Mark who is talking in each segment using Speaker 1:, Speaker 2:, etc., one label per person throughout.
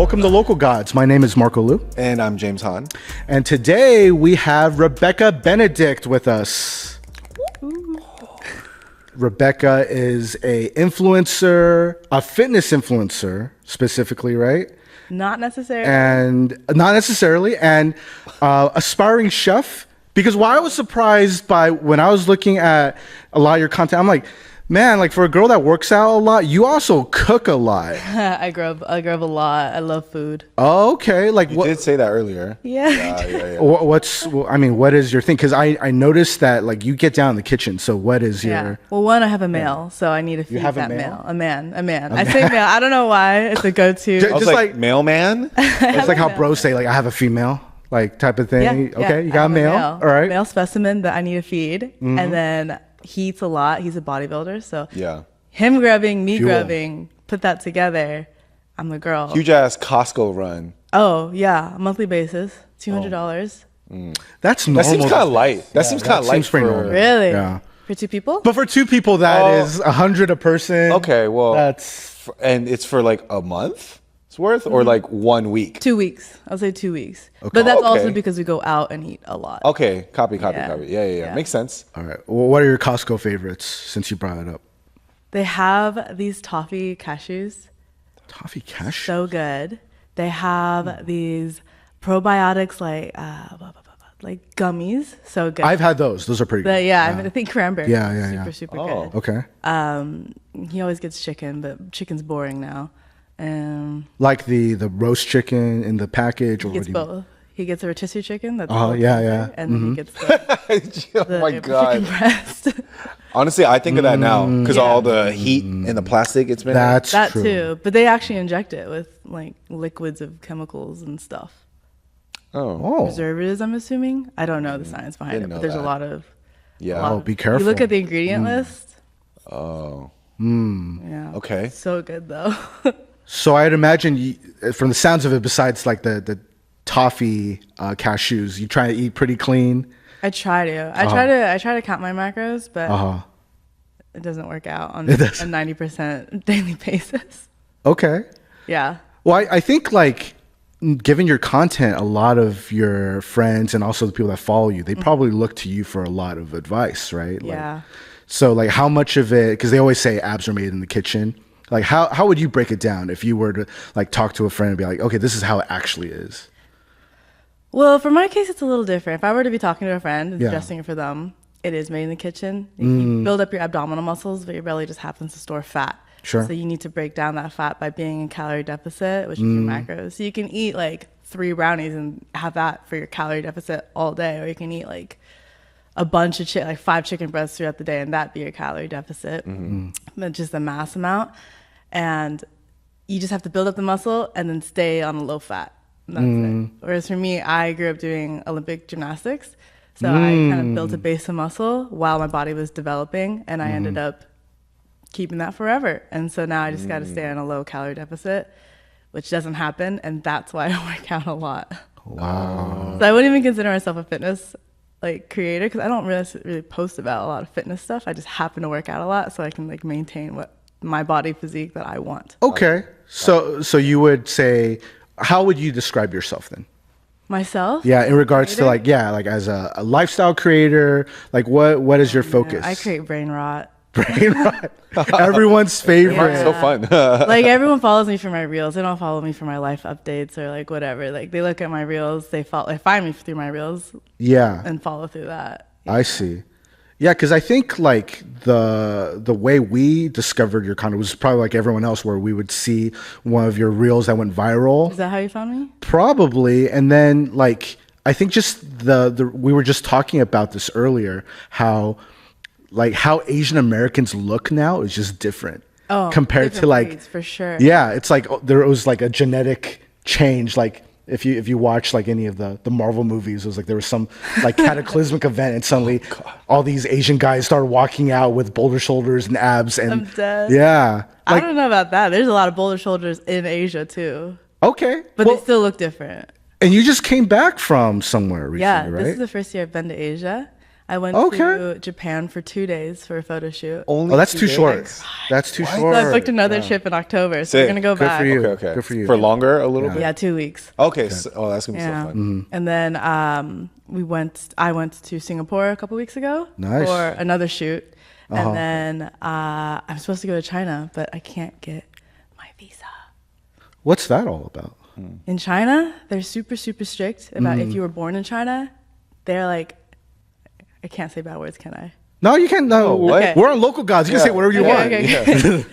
Speaker 1: Welcome to Local Gods. My name is Marco Liu.
Speaker 2: And I'm James Han.
Speaker 1: And today we have Rebecca Benedict with us. Rebecca is a influencer, a fitness influencer specifically, right?
Speaker 3: Not necessarily.
Speaker 1: And not necessarily, and aspiring chef. Because what I was surprised by when I was looking at a lot of your content, I'm like, man, like for a girl that works out a lot, you also cook a lot.
Speaker 3: I grub a lot. I love food.
Speaker 1: Oh, okay. Like
Speaker 2: You did say that earlier.
Speaker 3: Yeah.
Speaker 1: What is your thing? Because I noticed that like you get down in the kitchen. So what is your?
Speaker 3: Well, one, I have a male, so I need to feed
Speaker 1: have a
Speaker 3: that
Speaker 1: male?
Speaker 3: male. A man. I say male. I don't know why. It's a go-to.
Speaker 2: I was
Speaker 1: Just
Speaker 2: like,
Speaker 1: like-
Speaker 2: mailman?
Speaker 1: It's like how bros say like I have a female like type of thing. Okay, you got
Speaker 3: I
Speaker 1: a
Speaker 3: have
Speaker 1: male. All right.
Speaker 3: Male specimen that I need to feed, and then he eats a lot. He's a bodybuilder, so
Speaker 2: Yeah.
Speaker 3: him grubbing, me
Speaker 1: Fuel.
Speaker 3: grubbing, put that together. I'm the girl.
Speaker 2: Huge ass Costco run.
Speaker 3: Oh yeah, monthly basis, $200.
Speaker 1: That's normal.
Speaker 2: That seems kind of light. That seems kind of light
Speaker 1: seems pretty
Speaker 2: for...
Speaker 1: normal.
Speaker 3: Really?
Speaker 1: Yeah.
Speaker 3: For two people?
Speaker 1: But for two people, that is 100 a person.
Speaker 2: Okay, well...
Speaker 1: That's
Speaker 2: And it's for like a month's worth or like 1 week?
Speaker 3: 2 weeks. I'll say 2 weeks. But that's
Speaker 2: Okay.
Speaker 3: also because we go out and eat a lot.
Speaker 2: Okay, copy.
Speaker 3: Yeah.
Speaker 2: Yeah. Makes sense.
Speaker 1: all right. Well, what are your Costco favorites? Since you brought it up,
Speaker 3: They have these toffee cashews.
Speaker 1: toffee cash.
Speaker 3: So good. They have these probiotics like gummies. So good.
Speaker 1: I've had those. Those are pretty good.
Speaker 3: I think cranberry.
Speaker 1: Yeah.
Speaker 3: Super
Speaker 2: Oh.
Speaker 3: good.
Speaker 1: Okay.
Speaker 3: He always gets chicken, but chicken's boring now.
Speaker 1: Like the roast chicken in the package, or
Speaker 3: He
Speaker 1: what
Speaker 3: gets
Speaker 1: do you mean?
Speaker 3: both. He gets a rotisserie chicken. That's
Speaker 1: yeah.
Speaker 3: And then he gets the,
Speaker 2: Oh my
Speaker 3: chicken
Speaker 2: God.
Speaker 3: breast.
Speaker 2: Honestly, I think of that now because all the heat and the plastic it's been in.
Speaker 1: That's
Speaker 3: That
Speaker 1: true.
Speaker 3: too. But they actually inject it with like liquids of chemicals and stuff.
Speaker 1: Oh,
Speaker 3: Preservatives, I'm assuming. I don't know the science behind it,
Speaker 2: Didn't
Speaker 3: but
Speaker 2: know
Speaker 3: there's a
Speaker 2: that.
Speaker 3: lot of.
Speaker 2: Yeah.
Speaker 1: oh, be careful.
Speaker 3: You look at the ingredient list.
Speaker 2: Oh.
Speaker 3: Yeah.
Speaker 2: Okay.
Speaker 3: So good though.
Speaker 1: So I'd imagine from the sounds of it, besides like the toffee cashews, you try to eat pretty clean.
Speaker 3: I try to. I try to count my macros, but it doesn't work out on a
Speaker 1: doesn't.
Speaker 3: 90% daily basis.
Speaker 1: Okay.
Speaker 3: Yeah.
Speaker 1: Well, I think like given your content, a lot of your friends and also the people that follow you, they probably look to you for a lot of advice, right?
Speaker 3: Yeah.
Speaker 1: So like how much of it, because they always say abs are made in the kitchen. Like how would you break it down if you were to like talk to a friend and be like, okay, this is how it actually is?
Speaker 3: Well, for my case, it's a little different. If I were to be talking to a friend and
Speaker 1: Yeah.
Speaker 3: suggesting it for them, it is made in the kitchen. You build up your abdominal muscles, but your belly just happens to store fat.
Speaker 1: Sure.
Speaker 3: So you need to break down that fat by being in calorie deficit, which is your macros. So you can eat like 3 brownies and have that for your calorie deficit all day, or you can eat like a bunch of like 5 chicken breasts throughout the day and that be your calorie deficit. But just the mass amount. And you just have to build up the muscle and then stay on a low fat. That's it. Whereas for me, I grew up doing Olympic gymnastics. So I kind of built a base of muscle while my body was developing, and I ended up keeping that forever. And so now I just got to stay on a low calorie deficit, which doesn't happen. And that's why I work out a lot.
Speaker 1: Wow.
Speaker 3: So I wouldn't even consider myself a fitness like creator because I don't really post about a lot of fitness stuff. I just happen to work out a lot so I can like maintain what my body physique that I want.
Speaker 1: Okay. So you would say, how would you describe yourself then?
Speaker 3: Myself?
Speaker 1: Yeah, in regards to
Speaker 3: Creator?
Speaker 1: like as a lifestyle creator, like what is your focus?
Speaker 3: I create brain rot.
Speaker 1: Brain rot. Everyone's favorite.
Speaker 2: It's so fun.
Speaker 3: Like everyone follows me for my reels. They don't follow me for my life updates or like whatever. Like they look at my reels, they find me through my reels
Speaker 1: Yeah,
Speaker 3: and follow through that.
Speaker 1: I see. Yeah, because I think like the way we discovered your content was probably like everyone else, where we would see one of your reels that went viral.
Speaker 3: Is that how you found me?
Speaker 1: Probably, and then like I think just the we were just talking about this earlier, how Asian Americans look now is just different compared to
Speaker 3: different
Speaker 1: like
Speaker 3: breeds, for sure.
Speaker 1: Yeah, it's like there was like a genetic change. Like if you watch like any of the Marvel movies, it was like there was some like cataclysmic event, and suddenly all these Asian guys started walking out with boulder shoulders and abs. And
Speaker 3: I'm dead.
Speaker 1: yeah,
Speaker 3: I don't know about that. There's a lot of boulder shoulders in Asia too,
Speaker 1: okay,
Speaker 3: but
Speaker 1: well,
Speaker 3: they still look different.
Speaker 1: and you just came back from somewhere recently,
Speaker 3: Yeah,
Speaker 1: right?
Speaker 3: this is the first year I've been to Asia. I went to Japan for 2 days for a photo shoot.
Speaker 2: Only
Speaker 1: Oh, that's
Speaker 2: 2
Speaker 1: too
Speaker 2: days?
Speaker 1: short. That's too short.
Speaker 3: So I booked another trip in October. So we're gonna go
Speaker 1: Good
Speaker 3: back.
Speaker 1: for you.
Speaker 2: Okay.
Speaker 1: Good for you.
Speaker 2: For longer, a little bit.
Speaker 3: Yeah, 2 weeks.
Speaker 2: Okay. So, that's gonna be so fun.
Speaker 3: And then I went to Singapore a couple weeks ago
Speaker 1: Nice.
Speaker 3: for another shoot. And then I'm supposed to go to China, but I can't get my visa.
Speaker 1: What's that all about?
Speaker 3: In China, they're super, super strict about if you were born in China. They're like, I can't say bad words, can I?
Speaker 1: No, you can't. No,
Speaker 3: Okay.
Speaker 1: we're on local gods. You can say whatever you want.
Speaker 3: Okay.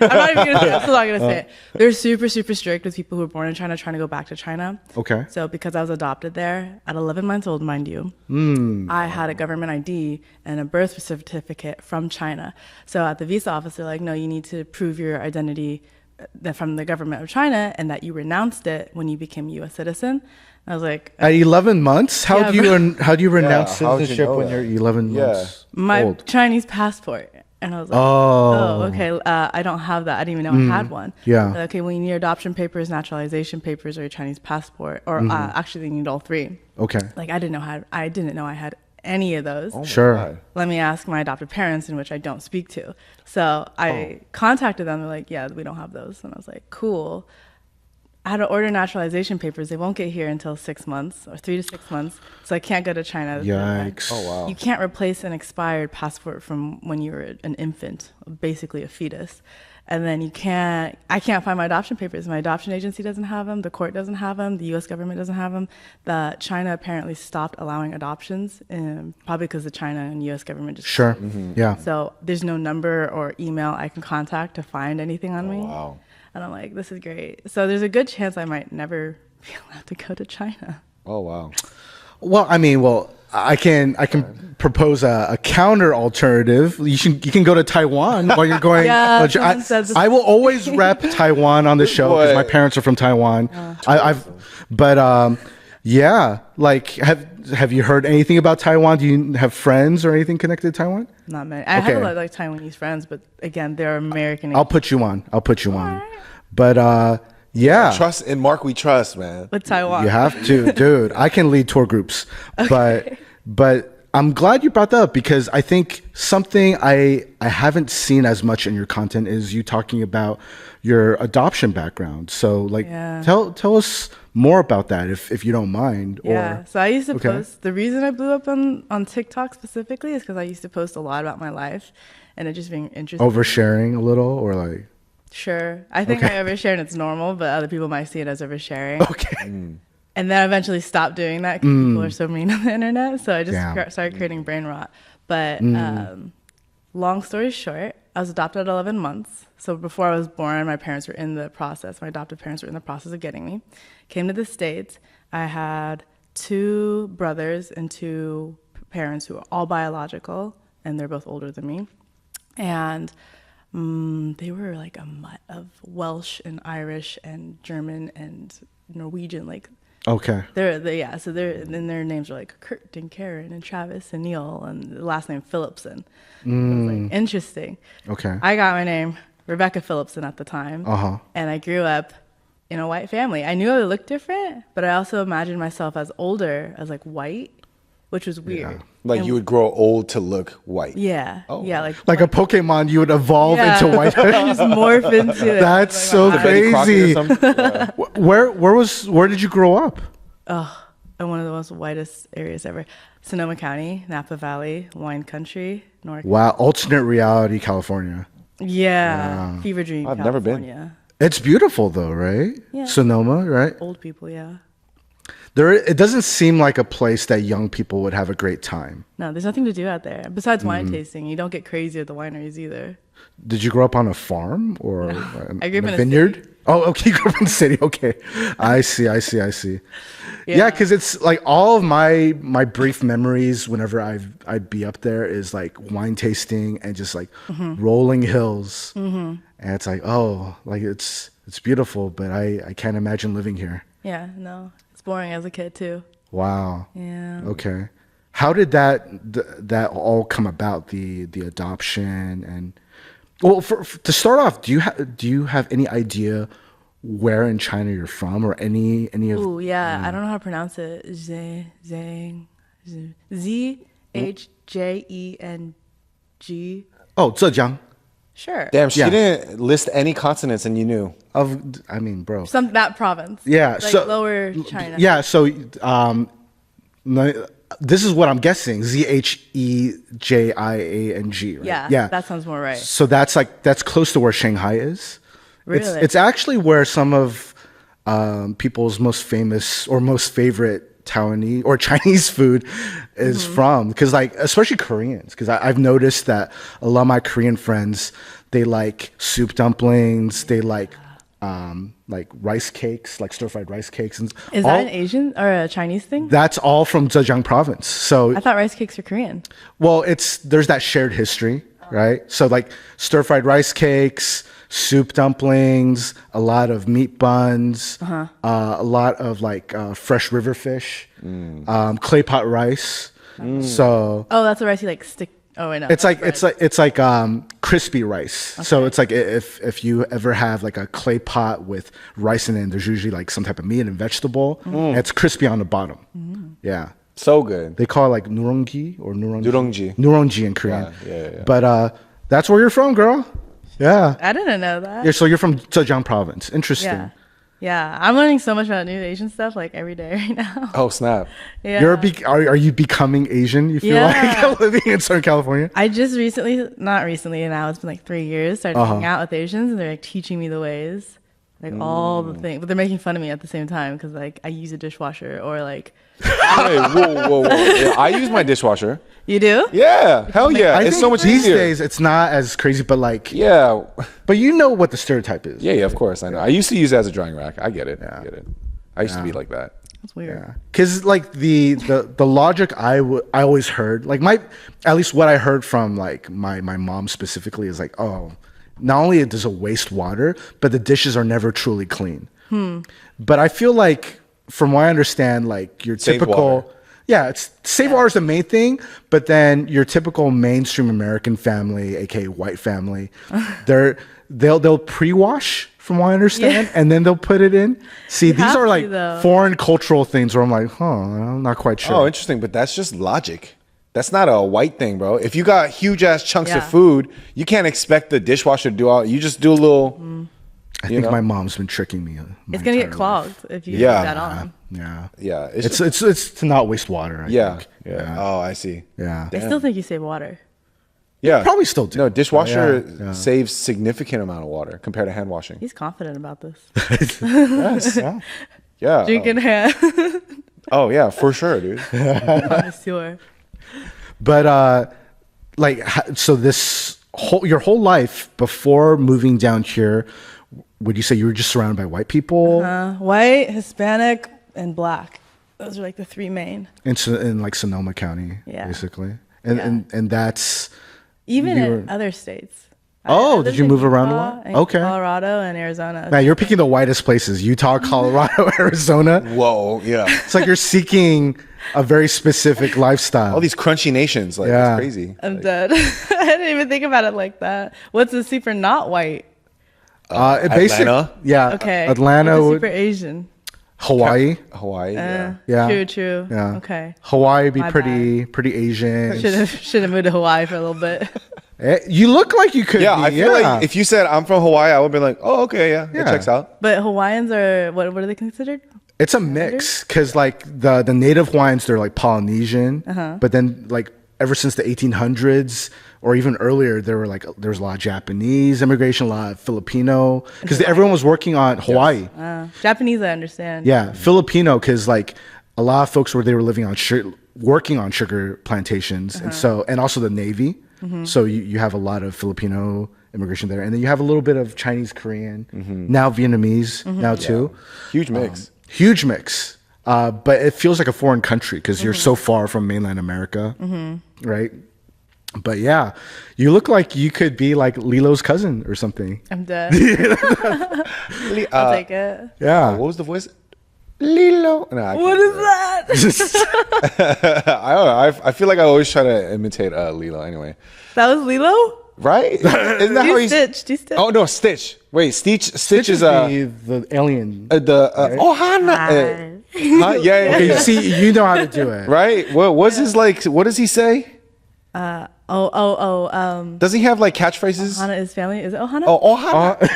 Speaker 3: I'm not even gonna say it. I'm still not gonna say it. They're super, super strict with people who were born in China trying to go back to China.
Speaker 1: Okay.
Speaker 3: So because I was adopted there at 11 months old, mind you, I had a government ID and a birth certificate from China. So at the visa office, they're like, no, you need to prove your identity from the government of China and that you renounced it when you became a U.S. citizen. I was like,
Speaker 1: At 11 months, how do you renounce
Speaker 2: how'd you
Speaker 1: citizenship
Speaker 2: know
Speaker 1: when
Speaker 2: that?
Speaker 1: you're 11 months
Speaker 3: my
Speaker 1: old?
Speaker 3: Chinese passport. And I was like, okay, I don't have that. I didn't even know I had one.
Speaker 1: Yeah.
Speaker 3: Like, okay, well, you need adoption papers, naturalization papers, or your Chinese passport, or actually, you need all three.
Speaker 1: Okay.
Speaker 3: Like, I didn't know I had any of those.
Speaker 1: Sure.
Speaker 3: Let me ask my adopted parents, in which I don't speak to. So I contacted them. They're like, yeah, we don't have those. And I was like, cool. I had to order naturalization papers. They won't get here until 6 months or 3 to 6 months. So I can't go to China.
Speaker 1: Yikes.
Speaker 2: Oh, wow.
Speaker 3: You can't replace an expired passport from when you were an infant, basically a fetus. And then I can't find my adoption papers. My adoption agency doesn't have them. The court doesn't have them. The U.S. government doesn't have them. China apparently stopped allowing adoptions, probably because the China and U.S. government just...
Speaker 1: Sure. Yeah.
Speaker 3: So there's no number or email I can contact to find anything on me.
Speaker 2: Wow.
Speaker 3: And I'm like, this is great. So there's a good chance I might never be allowed to go to China.
Speaker 2: Oh, wow.
Speaker 1: Well, I mean, I can propose a counter alternative. You can go to Taiwan while you're going.
Speaker 3: Yeah, someone said the
Speaker 1: I will always rep Taiwan on the show because my parents are from Taiwan. Yeah. Like, have you heard anything about Taiwan? Do you have friends or anything connected to Taiwan?
Speaker 3: Not many. I have a lot of like Taiwanese friends, but again, they're American.
Speaker 1: I'll put you on. But yeah.
Speaker 2: Trust in Mark, we trust, man.
Speaker 3: With Taiwan.
Speaker 1: You have to, dude. I can lead tour groups, but I'm glad you brought that up because I think something I haven't seen as much in your content is you talking about your adoption background. So like, tell us more about that if you don't mind.
Speaker 3: Yeah. So I used to post. The reason I blew up on TikTok specifically is because I used to post a lot about my life, and it just being interesting.
Speaker 1: Oversharing a little, or like.
Speaker 3: Sure. I think I overshare and it's normal, but other people might see it as oversharing.
Speaker 1: Okay.
Speaker 3: And then I eventually stopped doing that because people are so mean on the internet. So I just started creating brain rot. But long story short, I was adopted at 11 months. So before I was born, my parents were in the process. My adopted parents were in the process of getting me. Came to the States. I had 2 brothers and 2 parents who are all biological, and they're both older than me. And they were like a mutt of Welsh and Irish and German and Norwegian. Like,
Speaker 1: okay.
Speaker 3: So their names are like Kurt and Karen and Travis and Neil, and the last name Phillipson. So it was like interesting.
Speaker 1: Okay.
Speaker 3: I got my name Rebecca Phillipson at the time, and I grew up in a white family. I knew I would look different, but I also imagined myself as older, as like white, which was weird.
Speaker 2: Like you would grow old to look white.
Speaker 3: Yeah.
Speaker 2: Oh.
Speaker 3: Yeah.
Speaker 1: Like a Pokemon, you would evolve into whitehood.
Speaker 3: Just morph into it.
Speaker 1: That's so crazy. Where did you grow up?
Speaker 3: Oh, in one of the most whitest areas ever. Sonoma County, Napa Valley, wine country, North.
Speaker 1: Wow, alternate reality, California.
Speaker 3: Yeah. Fever dream.
Speaker 2: I've never been.
Speaker 1: It's beautiful though, right?
Speaker 3: Yeah.
Speaker 1: Sonoma, right?
Speaker 3: Old people, yeah.
Speaker 1: It doesn't seem like a place that young people would have a great time.
Speaker 3: No, there's nothing to do out there besides wine tasting. You don't get crazy at the wineries either.
Speaker 1: Did you grow up on a farm or
Speaker 3: I grew up in a
Speaker 1: vineyard?
Speaker 3: city.
Speaker 1: Oh, okay, you grew up in the city. Okay, I see. Yeah, because it's like all of my brief memories whenever I'd be up there is like wine tasting and just like rolling hills, and it's like it's beautiful, but I can't imagine living here.
Speaker 3: Yeah, no, it's boring as a kid too.
Speaker 1: Wow.
Speaker 3: Yeah.
Speaker 1: Okay. How did that all come about? The adoption and well, to start off, do you have any idea where in China you're from or any of?
Speaker 3: Oh yeah, I don't know how to pronounce it. Z H Zheng.
Speaker 1: Oh, Zhejiang.
Speaker 3: Sure.
Speaker 2: Damn, she
Speaker 1: Yeah.
Speaker 2: didn't list any consonants and you knew.
Speaker 1: I mean, bro.
Speaker 3: That province.
Speaker 1: Yeah.
Speaker 3: Like
Speaker 1: So
Speaker 3: lower China.
Speaker 1: yeah. So this is what I'm guessing. Zhejiang. Right?
Speaker 3: Yeah.
Speaker 1: Yeah.
Speaker 3: That sounds more right.
Speaker 1: So that's close to where Shanghai is.
Speaker 3: Really?
Speaker 1: It's actually where some of people's most famous or most favorite Taiwanese or Chinese food is from. Because like, especially Koreans, because I've noticed that a lot of my Korean friends, they like soup dumplings, they like rice cakes, like stir-fried rice cakes. And
Speaker 3: Is that an Asian or a Chinese thing?
Speaker 1: that's all from Zhejiang province. So
Speaker 3: I thought rice cakes were Korean.
Speaker 1: well, there's that shared history, right? So like stir-fried rice cakes, soup dumplings, a lot of meat buns, a lot of like fresh river fish, clay pot rice. So
Speaker 3: Oh, that's a rice you like stick. Oh, wait, no.
Speaker 1: it's like
Speaker 3: that's bread.
Speaker 1: it's like crispy rice. So it's like if you ever have like a clay pot with rice in it, and there's usually like some type of meat and vegetable, and it's crispy on the bottom. Yeah.
Speaker 2: So good.
Speaker 1: They call it like nurongi or nurongi.
Speaker 2: Nurongi.
Speaker 1: Nurongi in Korean.
Speaker 2: Yeah.
Speaker 1: But that's where you're from, girl. Yeah.
Speaker 3: I didn't know that.
Speaker 1: So you're from Zhejiang province. Interesting.
Speaker 3: Yeah. Yeah. I'm learning so much about new Asian stuff like every day right now.
Speaker 2: Oh, snap.
Speaker 3: Yeah.
Speaker 1: Are you becoming Asian? You feel
Speaker 3: Yeah.
Speaker 1: like living in Southern California?
Speaker 3: I just not recently, now it's been like 3 years, started hanging out with Asians and they're like teaching me the ways, like all the things, but they're making fun of me at the same time because like I use a dishwasher or like.
Speaker 2: Wait, whoa. Yeah, I use my dishwasher.
Speaker 3: You do?
Speaker 2: Yeah. Hell yeah.
Speaker 1: I
Speaker 2: It's
Speaker 1: think
Speaker 2: so much
Speaker 1: these
Speaker 2: easier.
Speaker 1: days it's not as crazy, but like
Speaker 2: Yeah.
Speaker 1: but you know what the stereotype is.
Speaker 2: Yeah, of course. I know. I used to use it as a drying rack. I get it. I get it. I used to be like that.
Speaker 3: That's weird.
Speaker 1: Yeah. Cause like the logic I always heard, like at least what I heard from like my mom specifically is like, oh, not only does it waste water, but the dishes are never truly clean. But I feel like from what I understand, like your
Speaker 2: Save
Speaker 1: typical
Speaker 2: water.
Speaker 1: yeah, it's save water is the main thing, but then your typical mainstream American family, aka white family, they'll pre-wash from what I understand, and then they'll put it in. See, these
Speaker 3: have
Speaker 1: are
Speaker 3: to,
Speaker 1: like
Speaker 3: though.
Speaker 1: foreign cultural things where I'm like, I'm not quite sure.
Speaker 2: Oh, interesting. But that's just logic. That's not a white thing, bro. If you got huge ass chunks of
Speaker 3: Yeah.
Speaker 2: food, you can't expect the dishwasher to do all. You just do a little.
Speaker 1: I think my mom's been tricking me.
Speaker 3: It's going to get clogged if you
Speaker 2: Yeah.
Speaker 3: leave that on.
Speaker 1: Yeah.
Speaker 2: Yeah.
Speaker 1: It's to not waste water. I think.
Speaker 2: Yeah. Oh, I see.
Speaker 1: Yeah.
Speaker 3: I still think you save water.
Speaker 2: Yeah.
Speaker 1: Probably still do.
Speaker 2: No, dishwasher
Speaker 1: Yeah.
Speaker 2: saves significant amount of water compared to hand washing.
Speaker 3: He's confident about this.
Speaker 2: Yes. Yeah.
Speaker 3: Drinking hand.
Speaker 2: Oh yeah, for sure, dude.
Speaker 3: Sure.
Speaker 1: But so your whole life before moving down here, would you say you were just surrounded by white people
Speaker 3: White, Hispanic, and black. Those are like the three main.
Speaker 1: in like Sonoma County,
Speaker 3: Yeah.
Speaker 1: basically, and that's
Speaker 3: Even
Speaker 1: You
Speaker 3: in
Speaker 1: were-
Speaker 3: other states.
Speaker 1: Oh,
Speaker 3: I
Speaker 1: did
Speaker 3: lived
Speaker 1: you
Speaker 3: in
Speaker 1: move around a
Speaker 3: Utah
Speaker 1: lot?
Speaker 3: and
Speaker 1: Okay.
Speaker 3: Colorado and Arizona.
Speaker 1: man, you're picking the whitest places: Utah, Colorado, Arizona.
Speaker 2: Whoa, yeah.
Speaker 1: It's like you're seeking a very specific lifestyle.
Speaker 2: All these crunchy nations, like
Speaker 1: Yeah.
Speaker 2: it's crazy.
Speaker 3: I'm dead. I didn't even think about it like that. What's a super not white?
Speaker 2: Atlanta?
Speaker 1: Yeah.
Speaker 3: Okay.
Speaker 1: Atlanta,
Speaker 3: What's a super Asian?
Speaker 1: Hawaii.
Speaker 2: Hawaii, yeah.
Speaker 1: Yeah.
Speaker 3: True.
Speaker 1: Yeah.
Speaker 3: Okay.
Speaker 1: Hawaii would be
Speaker 3: My
Speaker 1: pretty Asian.
Speaker 3: Should have moved to Hawaii for a little bit.
Speaker 1: You look like you could
Speaker 2: Yeah,
Speaker 1: be.
Speaker 2: I feel like if you said I'm from Hawaii, I would be like, oh, okay, yeah, it
Speaker 1: Yeah.
Speaker 2: checks out.
Speaker 3: But Hawaiians are what are they considered?
Speaker 1: it's a mix because like the native Hawaiians, they're like Polynesian, but then like ever since the 1800s or even earlier, there was a lot of Japanese immigration, a lot of Filipino because everyone was working on Hawaii.
Speaker 3: Japanese, I understand.
Speaker 1: Yeah, Filipino because like a lot of folks they were living on working on sugar plantations, and also the Navy. So you have a lot of Filipino immigration there, and then you have a little bit of Chinese, Korean, now Vietnamese now too.
Speaker 2: Huge mix.
Speaker 1: Huge mix. But it feels like a foreign country because you're so far from mainland America, right? But yeah, you look like you could be like Lilo's cousin or something.
Speaker 3: I'm dead. I'll take it.
Speaker 1: Yeah.
Speaker 2: What was the voice? Lilo. No, I
Speaker 3: What is that?
Speaker 2: I don't know. I feel like I always try to imitate Lilo anyway.
Speaker 3: That was Lilo?
Speaker 2: Right? Isn't that how
Speaker 3: Do
Speaker 2: he's...
Speaker 3: Stitch. Do Stitch.
Speaker 2: Oh, no, Stitch. Wait, Stitch
Speaker 1: Stitch
Speaker 2: is
Speaker 1: is the alien.
Speaker 2: oh, Hana. Huh? Yeah.
Speaker 1: Okay, you see, you know how to do it.
Speaker 2: Right? What was his like? What does he say? Doesn't he have like catchphrases?
Speaker 3: Ohana is family. Is it Ohana?
Speaker 2: Oh,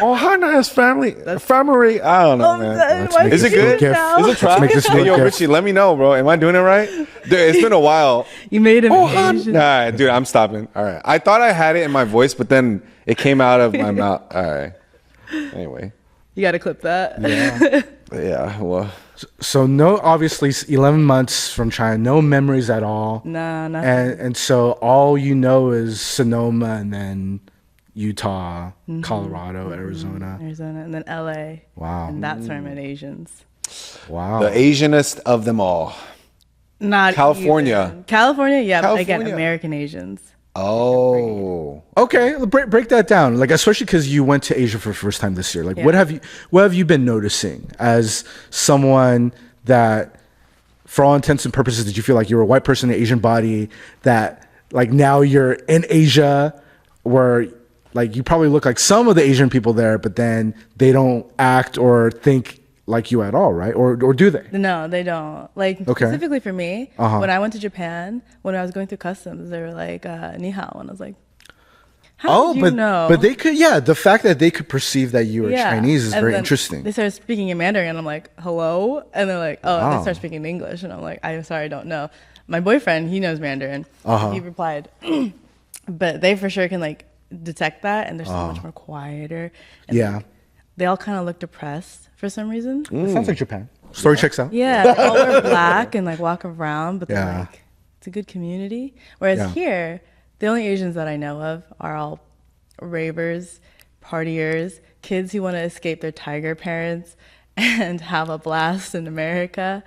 Speaker 2: Ohana is family. Family. I don't know, man. Is it good? Is it try? Hey, yo, Richie, let me know, bro. Am I doing it right? Dude, it's been a while.
Speaker 3: You made him Asian.
Speaker 2: Nah, dude, I'm stopping. All right. I thought I had it in my voice, but then it came out of my mouth. All right. Anyway.
Speaker 3: You got to clip that.
Speaker 1: Yeah.
Speaker 2: Yeah, well.
Speaker 1: So no, obviously 11 months from China, no memories at all.
Speaker 3: Nah, nothing.
Speaker 1: And so all you know is Sonoma and then Utah, Colorado, Arizona.
Speaker 3: And then LA.
Speaker 1: Wow.
Speaker 3: And that's where I met Asians.
Speaker 1: Wow.
Speaker 2: The Asianest of them all.
Speaker 3: Not
Speaker 2: California.
Speaker 3: even. California, yeah. But again,
Speaker 2: California.
Speaker 3: American Asians.
Speaker 2: Oh.
Speaker 1: Okay, break that down. Like, especially because you went to Asia for the first time this year. Like,
Speaker 3: Yeah.
Speaker 1: what have you been noticing as someone that, for all intents and purposes, did you feel like you were a white person in an Asian body that, like, now you're in Asia, where, like, you probably look like some of the Asian people there, but then they don't act or think like you at all, right? Or do they?
Speaker 3: No, they don't. Like,
Speaker 1: Okay.
Speaker 3: specifically for me, when I went to Japan, when I was going through customs, they were like, ni hao. And I was like, how did you know?
Speaker 1: But they could, yeah, the fact that they could perceive that you were
Speaker 3: Yeah.
Speaker 1: Chinese is
Speaker 3: And
Speaker 1: very
Speaker 3: then
Speaker 1: interesting.
Speaker 3: They started speaking in Mandarin, and I'm like, hello? And they're like, oh, and
Speaker 1: Wow.
Speaker 3: they start speaking English. And I'm like, I'm sorry, I don't know. My boyfriend, he knows Mandarin. He replied, but they for sure can, like, detect that, and they're so much more quieter. And
Speaker 1: Yeah.
Speaker 3: like, they all kind of look depressed for some reason.
Speaker 1: It sounds like Japan. Story checks out.
Speaker 3: Yeah, they all wear black and like walk around, but they're
Speaker 1: Yeah.
Speaker 3: like, it's a good community. Whereas
Speaker 1: Yeah.
Speaker 3: here, the only Asians that I know of are all ravers, partiers, kids who want to escape their tiger parents and have a blast in America.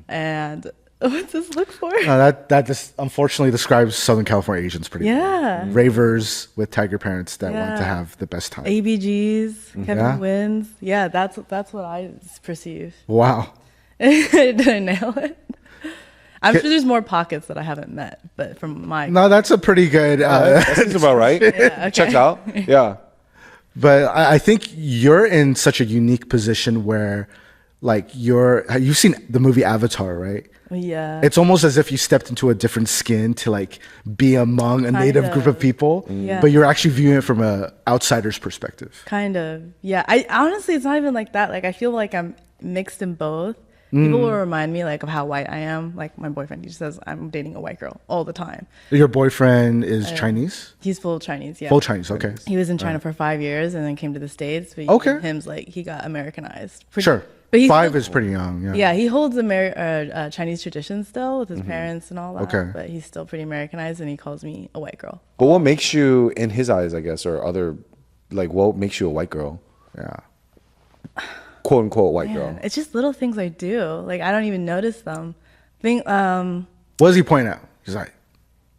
Speaker 3: And what's this look for?
Speaker 1: That just unfortunately describes Southern California Asians pretty well.
Speaker 3: Yeah.
Speaker 1: Ravers with tiger parents that want to
Speaker 3: Yeah.
Speaker 1: have the best time.
Speaker 3: ABGs, Kevin
Speaker 1: Yeah.
Speaker 3: Wins. Yeah, that's what I perceive.
Speaker 1: Wow.
Speaker 3: Did I nail it? I'm sure there's more pockets that I haven't met, but from my
Speaker 1: No, that's a pretty good.
Speaker 2: That seems about right.
Speaker 3: okay.
Speaker 2: Checks out. Yeah.
Speaker 1: But I think you're in such a unique position where, like, you've seen the movie Avatar, right?
Speaker 3: Yeah.
Speaker 1: It's almost as if you stepped into a different skin to, like, be among a native group of people,
Speaker 3: Yeah.
Speaker 1: but you're actually viewing it from a outsider's perspective.
Speaker 3: Kind of. Yeah. I honestly, it's not even like that. Like, I feel like I'm mixed in both. People will remind me, like, of how white I am. Like, my boyfriend, he says I'm dating a white girl all the time.
Speaker 1: Your boyfriend is Chinese?
Speaker 3: He's full Chinese, yeah.
Speaker 1: Full Chinese, okay.
Speaker 3: He was in China for 5 years and then came to the States. But
Speaker 1: Okay.
Speaker 3: him's like, he got Americanized.
Speaker 1: Sure.
Speaker 3: But he's
Speaker 1: 5
Speaker 3: still-
Speaker 1: is pretty young, yeah.
Speaker 3: Yeah, he holds Chinese traditions still with his parents and all that.
Speaker 1: Okay.
Speaker 3: But he's still pretty Americanized, and he calls me a white girl.
Speaker 2: But what makes you, in his eyes, I guess, or other, like, what makes you a white girl?
Speaker 1: Yeah.
Speaker 2: Quote unquote white
Speaker 3: Man,
Speaker 2: girl.
Speaker 3: it's just little things I do. Like, I don't even notice them.
Speaker 1: What does he point out? He's like,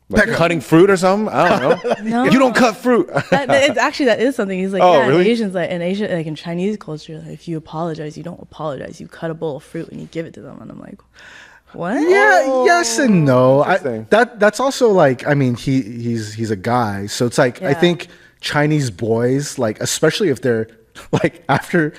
Speaker 2: Like cutting fruit or something? I don't know.
Speaker 3: No.
Speaker 2: You don't cut fruit.
Speaker 3: It's actually, that is something. He's like,
Speaker 2: Oh,
Speaker 3: yeah,
Speaker 2: really?
Speaker 3: in Asians, like in Asia, like in Chinese culture, like, if you apologize, you don't apologize. You cut a bowl of fruit and you give it to them. And I'm like, what?
Speaker 1: yeah, yes and no.
Speaker 2: Interesting.
Speaker 1: That's also like, I mean, he's a guy, so it's like I
Speaker 3: Yeah.
Speaker 1: think Chinese boys, like, especially if they're like after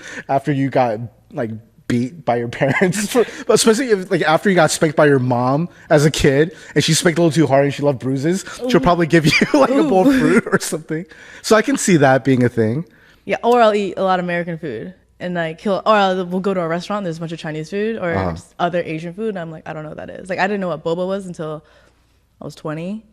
Speaker 1: you got like beat by your parents, but especially if, like, after you got spanked by your mom as a kid and she spanked a little too hard and she left bruises, she'll probably give you like a bowl of fruit or something. So I can see that being a thing.
Speaker 3: Yeah, or I'll eat a lot of American food. And like we'll go to a restaurant, there's a bunch of Chinese food or just other Asian food, and I'm like, I don't know what that is. Like, I didn't know what boba was until I was 20.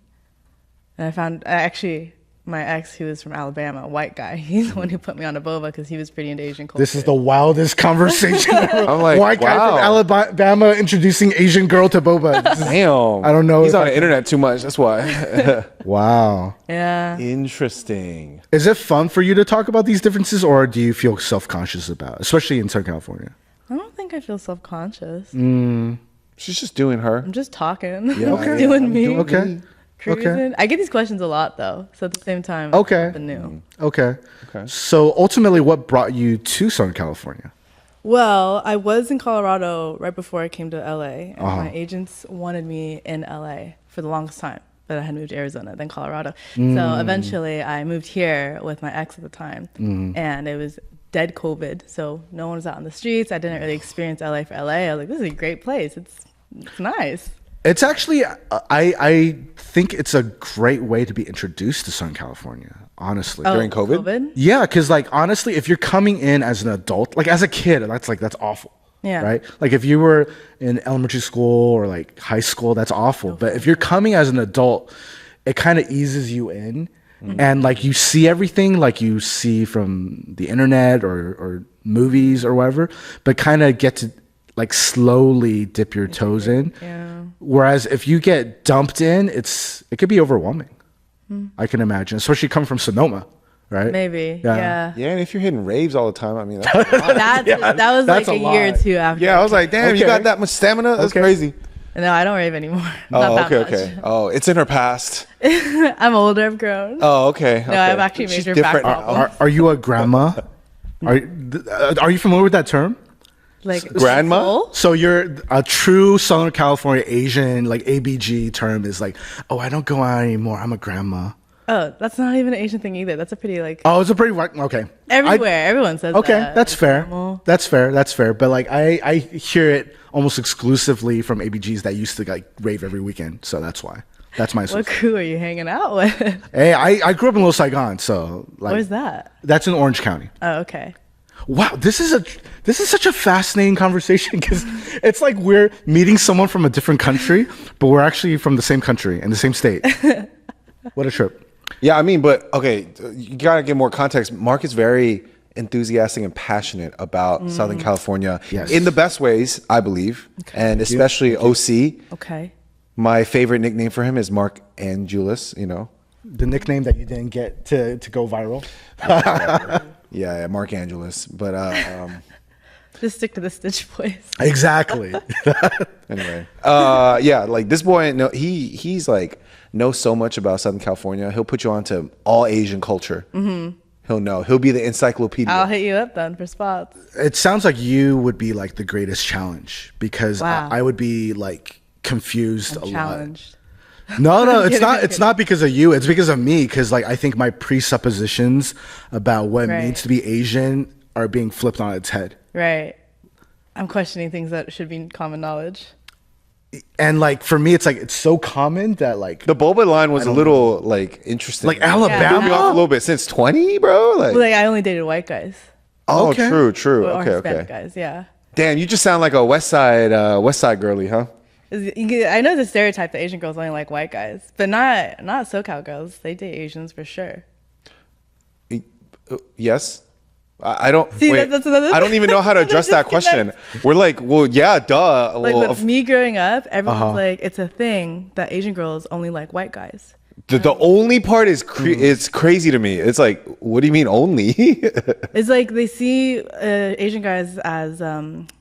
Speaker 3: And my ex, who was from Alabama, a white guy, he's the one who put me on a boba because he was pretty into Asian culture.
Speaker 1: This is the wildest conversation ever.
Speaker 2: I'm like,
Speaker 1: white guy from
Speaker 2: wow.
Speaker 1: Alabama introducing Asian girl to boba. This is-
Speaker 2: Damn.
Speaker 1: I don't know
Speaker 2: He's
Speaker 1: if
Speaker 2: on
Speaker 1: I
Speaker 2: the internet too much. That's why.
Speaker 1: Wow.
Speaker 3: Yeah.
Speaker 2: Interesting.
Speaker 1: Is it fun for you to talk about these differences, or do you feel self-conscious about it, especially in Southern California?
Speaker 3: I don't think I feel self-conscious.
Speaker 2: She's just doing her.
Speaker 3: I'm just talking.
Speaker 2: Yeah,
Speaker 3: I'm
Speaker 2: yeah,
Speaker 3: doing
Speaker 2: I'm
Speaker 3: me.
Speaker 2: doing
Speaker 1: Okay.
Speaker 3: Cruising.
Speaker 1: Okay.
Speaker 3: I get these questions a lot, though. So at the same time,
Speaker 1: Okay.
Speaker 3: something new.
Speaker 1: Okay.
Speaker 2: Okay.
Speaker 1: So ultimately, what brought you to Southern California?
Speaker 3: Well, I was in Colorado right before I came to LA, and my agents wanted me in LA for the longest time, but I had moved to Arizona, then Colorado. So eventually I moved here with my ex at the time, and it was dead COVID, so no one was out on the streets. I didn't really experience LA for LA. I was like, this is a great place. It's nice.
Speaker 1: It's actually, I think it's a great way to be introduced to Southern California, honestly.
Speaker 2: During COVID?
Speaker 1: Yeah, because like honestly, if you're coming in as an adult, like as a kid, that's awful.
Speaker 3: Yeah.
Speaker 1: Right? Like if you were in elementary school or like high school, that's awful. But if you're coming as an adult, it kind of eases you in. And like you see everything like you see from the internet or movies or whatever, but kind of get to like slowly dip your toes in.
Speaker 3: Yeah.
Speaker 1: Whereas if you get dumped in, it could be overwhelming. I can imagine, especially coming from Sonoma, right?
Speaker 3: Maybe. Yeah.
Speaker 2: Yeah, and if you're hitting raves all the time, I mean, that's a lot.
Speaker 3: that was like a year or two after.
Speaker 2: Yeah, I was like, damn, you got that much stamina? That's crazy.
Speaker 3: No, I don't rave anymore.
Speaker 2: Okay. Oh, it's in her past.
Speaker 3: I'm older. I've grown.
Speaker 2: Oh, okay.
Speaker 3: No, I've actually major back problems.
Speaker 1: Are you a grandma? Are you familiar with that term?
Speaker 3: Like
Speaker 2: grandma?
Speaker 1: So you're a true Southern California Asian, like ABG term is like, oh, I don't go out anymore. I'm a grandma.
Speaker 3: Oh, that's not even an Asian thing either. That's a pretty like.
Speaker 1: Oh, it's a pretty okay.
Speaker 3: Everywhere, everyone says.
Speaker 1: Okay,
Speaker 3: that.
Speaker 1: That's fair. That's fair. But like, I hear it almost exclusively from ABGs that used to like rave every weekend. So that's why. That's my.
Speaker 3: What crew are you hanging out with?
Speaker 1: Hey, I grew up in Little Saigon, so like.
Speaker 3: Where's that?
Speaker 1: That's in Orange County.
Speaker 3: Oh, okay.
Speaker 1: Wow, this is such a fascinating conversation because it's like we're meeting someone from a different country, but we're actually from the same country and the same state. What a trip.
Speaker 2: Yeah, I mean, but okay, you gotta get more context. Mark is very enthusiastic and passionate about Southern California in the best ways, I believe, and especially OC.
Speaker 3: Okay.
Speaker 2: My favorite nickname for him is Mark Angelus. You know,
Speaker 1: the nickname that you didn't get to go viral.
Speaker 2: Yeah, Mark Angelus. But
Speaker 3: just stick to the Stitch voice.
Speaker 1: Exactly.
Speaker 2: Anyway, yeah, like this boy, no, he's like knows so much about Southern California. He'll put you on to all Asian culture. He'll know. He'll be the encyclopedia.
Speaker 3: I'll hit you up then for spots.
Speaker 1: It sounds like you would be like the greatest challenge because I would be like confused a
Speaker 3: challenged.
Speaker 1: lot. No, it's not. It's not because of you. It's because of me. Because like I think my presuppositions about what it means to be Asian are being flipped on its head.
Speaker 3: Right. I'm questioning things that should be common knowledge.
Speaker 1: And like for me, it's like it's so common that like
Speaker 2: the boba line was a little like interesting.
Speaker 1: Like Alabama,
Speaker 2: threw me off a little bit since 20, bro. Like
Speaker 3: I only dated white guys.
Speaker 2: Oh, okay. True.
Speaker 3: Or
Speaker 2: Okay.
Speaker 3: Hispanic guys, yeah.
Speaker 2: Damn, you just sound like a West Side girly, huh?
Speaker 3: I know the stereotype that Asian girls only like white guys, but not SoCal girls. They date Asians for sure.
Speaker 2: Yes. I don't.
Speaker 3: See,
Speaker 2: wait, I don't even know how to address that question. We're like, well, yeah, duh.
Speaker 3: Like with me growing up, everyone's like, it's a thing that Asian girls only like white guys.
Speaker 2: The only part is it's crazy to me. It's like, what do you mean only?
Speaker 3: It's like they see Asian guys as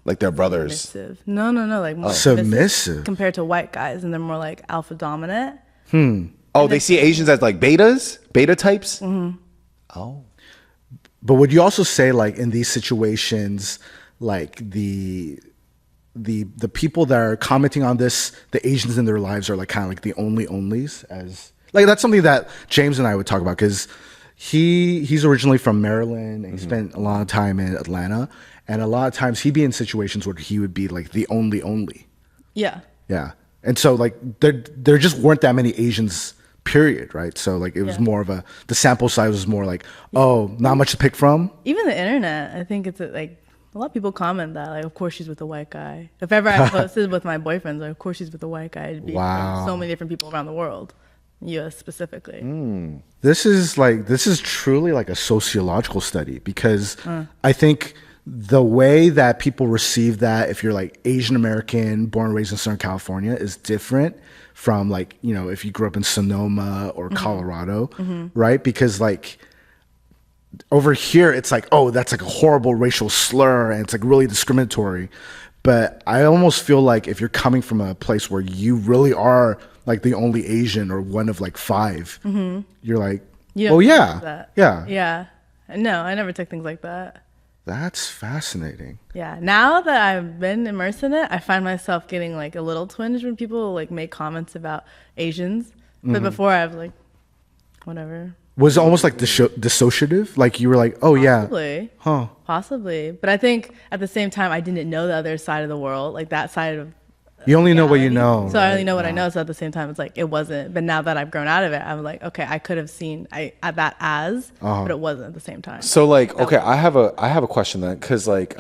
Speaker 2: like their brothers.
Speaker 3: Submissive. No, like more
Speaker 1: submissive
Speaker 3: compared to white guys, and they're more like alpha dominant.
Speaker 2: Oh, they see Asians as like beta types. Oh.
Speaker 1: But would you also say like in these situations, like the people that are commenting on this, the Asians in their lives are like kind of like the onlys as like that's something that James and I would talk about because he's originally from Maryland and he spent a lot of time in Atlanta, and a lot of times he'd be in situations where he would be like the only.
Speaker 3: Yeah.
Speaker 1: Yeah. And so like there just weren't that many Asians, period, right? So like it was more of the sample size was more like, oh, not much to pick from.
Speaker 3: Even the internet, I think it's like a lot of people comment that like, of course she's with a white guy. If ever I posted with my boyfriends, like, of course she's with a white guy. It'd be from so many different people around the world, U.S. specifically.
Speaker 1: This is truly like a sociological study because I think the way that people receive that, if you're like Asian American, born and raised in Southern California, is different from like, you know, if you grew up in Sonoma or Colorado, right? Because like over here, it's like, oh, that's like a horrible racial slur and it's like really discriminatory. But I almost feel like if you're coming from a place where you really are like the only Asian or one of like five, you're like, oh yeah.
Speaker 3: Yeah. No, I never took things like that.
Speaker 1: That's fascinating.
Speaker 3: Yeah. Now that I've been immersed in it, I find myself getting like a little twinge when people like make comments about Asians. But before I was like, whatever.
Speaker 1: Was it almost like dissociative? Like you were like, oh
Speaker 3: Possibly.
Speaker 1: yeah. Huh.
Speaker 3: Possibly. But I think at the same time, I didn't know the other side of the world, like that side of
Speaker 1: You only know what you know.
Speaker 3: So I only know what I know. So at the same time, it's like it wasn't. But now that I've grown out of it, I'm like, okay, I could have seen that as, but it wasn't at the same time.
Speaker 2: So like, okay, I have a question then, because like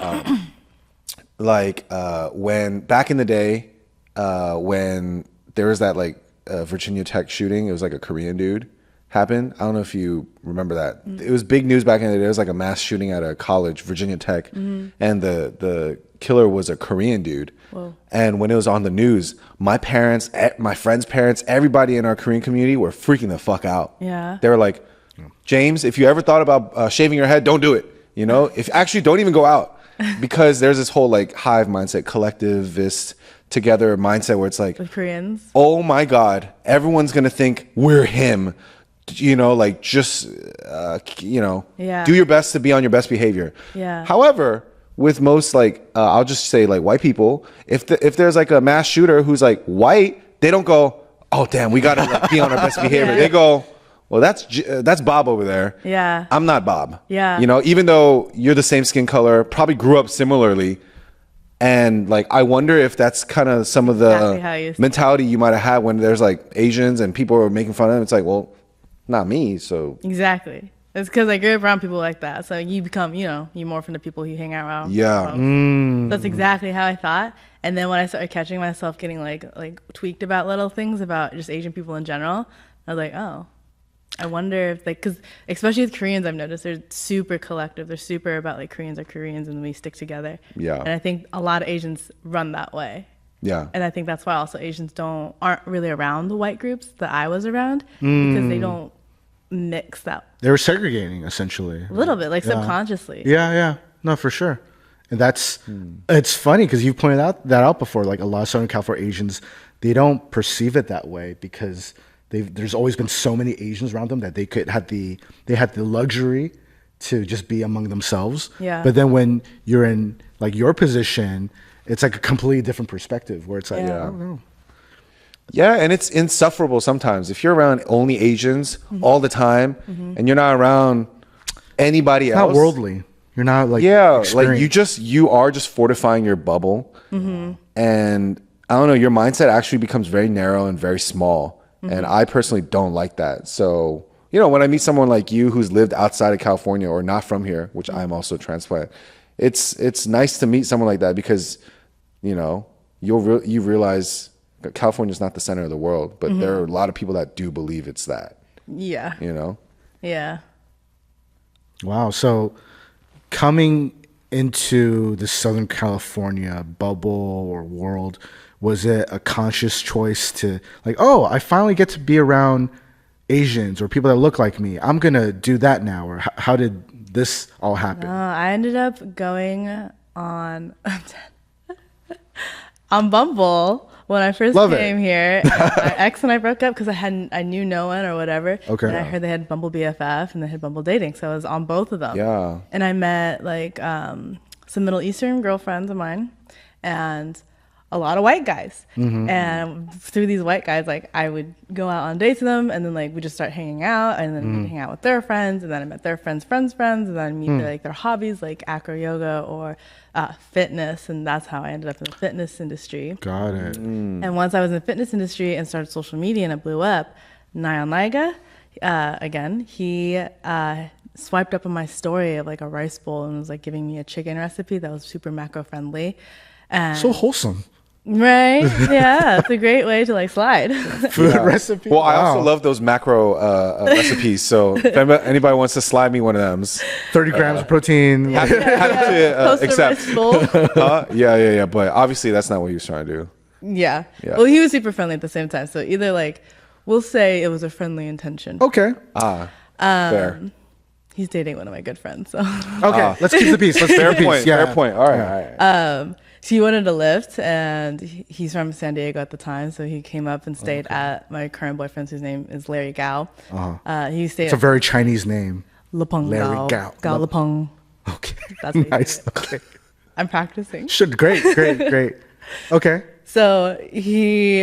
Speaker 2: when back in the day, when there was that like Virginia Tech shooting, it was like a Korean dude happened. I don't know if you remember that. It was big news back in the day. It was like a mass shooting at a college, Virginia Tech, and the killer was a Korean dude.
Speaker 3: Whoa.
Speaker 2: And when it was on the news, my parents, my friends' parents, everybody in our Korean community were freaking the fuck out.
Speaker 3: Yeah.
Speaker 2: They were like, James, if you ever thought about shaving your head, don't do it. You know, if actually don't even go out, because there's this whole like hive mindset, collectivist together mindset where it's like,
Speaker 3: with Koreans,
Speaker 2: oh my God, everyone's going to think we're him. You know, like just, do your best to be on your best behavior.
Speaker 3: Yeah.
Speaker 2: However, with most like, I'll just say like white people, if there's like a mass shooter who's like white, they don't go, oh damn, we got to like, be on our best behavior.
Speaker 3: Yeah.
Speaker 2: They go, well, that's Bob over there.
Speaker 3: Yeah.
Speaker 2: I'm not Bob.
Speaker 3: Yeah.
Speaker 2: You know, even though you're the same skin color, probably grew up similarly. And like, I wonder if that's kind of some of the mentality you might have had when there's like Asians and people are making fun of them. It's like, well, not me. So
Speaker 3: exactly. It's because I grew up around people like that. So you become, you morph into people you hang out around.
Speaker 2: Yeah.
Speaker 3: That's exactly how I thought. And then when I started catching myself getting like tweaked about little things about just Asian people in general, I was like, oh, I wonder if like, because especially with Koreans, I've noticed they're super collective. They're super about like Koreans are Koreans and we stick together.
Speaker 2: Yeah.
Speaker 3: And I think a lot of Asians run that way.
Speaker 2: Yeah.
Speaker 3: And I think that's why also Asians aren't really around the white groups that I was around because they don't mix that.
Speaker 1: They were segregating essentially.
Speaker 3: A little bit, like subconsciously.
Speaker 1: Yeah. No, for sure. And that's, it's funny because you've pointed that out before, like a lot of Southern California Asians, they don't perceive it that way because there's always been so many Asians around them that they had the luxury to just be among themselves.
Speaker 3: Yeah.
Speaker 1: But then when you're in like your position, it's like a completely different perspective where it's like, I don't know.
Speaker 2: Yeah, and it's insufferable sometimes. If you're around only Asians all the time and you're not around anybody else.
Speaker 1: Not worldly. You're not like
Speaker 2: like you are just fortifying your bubble. And I don't know, your mindset actually becomes very narrow and very small. And I personally don't like that. So, when I meet someone like you who's lived outside of California or not from here, which I'm also transplant, it's nice to meet someone like that because, you realize California is not the center of the world, but there are a lot of people that do believe it's that.
Speaker 3: Yeah. Yeah.
Speaker 1: Wow. So coming into the Southern California bubble or world, was it a conscious choice to like, oh, I finally get to be around Asians or people that look like me. I'm going to do that now. Or how did this all happen?
Speaker 3: I ended up going on Bumble when I first came here. My ex and I broke up because I knew no one or whatever.
Speaker 1: Okay.
Speaker 3: And I heard they had Bumble BFF and they had Bumble Dating. So I was on both of them.
Speaker 2: Yeah.
Speaker 3: And I met like some Middle Eastern girlfriends of mine and a lot of white guys. And through these white guys, like I would go out on dates with them and then like we just start hanging out and then we'd hang out with their friends and then I met their friends' friends and then I meet their hobbies like acro yoga or fitness, and that's how I ended up in the fitness industry.
Speaker 1: Got it.
Speaker 3: And once I was in the fitness industry and started social media and it blew up, Niall Niga, again, he swiped up on my story of like a rice bowl and was like giving me a chicken recipe that was super macro friendly. And
Speaker 1: so wholesome.
Speaker 3: Right? Yeah, it's a great way to like slide.
Speaker 1: Food recipe.
Speaker 2: Well, I also love those macro recipes. So if anybody wants to slide me one of them,
Speaker 1: 30 grams of protein.
Speaker 2: Happy to accept.
Speaker 3: Rice bowl.
Speaker 2: Yeah. But obviously that's not what he was trying to do.
Speaker 3: Yeah. Well, he was super friendly at the same time. So either like, we'll say it was a friendly intention.
Speaker 1: Okay.
Speaker 2: Fair.
Speaker 3: He's dating one of my good friends. So
Speaker 1: okay, let's keep the peace. Let's fair
Speaker 2: point.
Speaker 1: Yeah.
Speaker 2: Fair point. All right.
Speaker 3: So he wanted a lift, and he's from San Diego at the time, so he came up and stayed at my current boyfriend's, whose name is Larry Gao. He stayed.
Speaker 1: It's a very Chinese name.
Speaker 3: Lepeng
Speaker 1: Larry Gao.
Speaker 3: Gao Lepeng.
Speaker 1: Okay.
Speaker 3: That's what
Speaker 1: nice. Okay.
Speaker 3: I'm practicing.
Speaker 1: Great. Okay.
Speaker 3: So he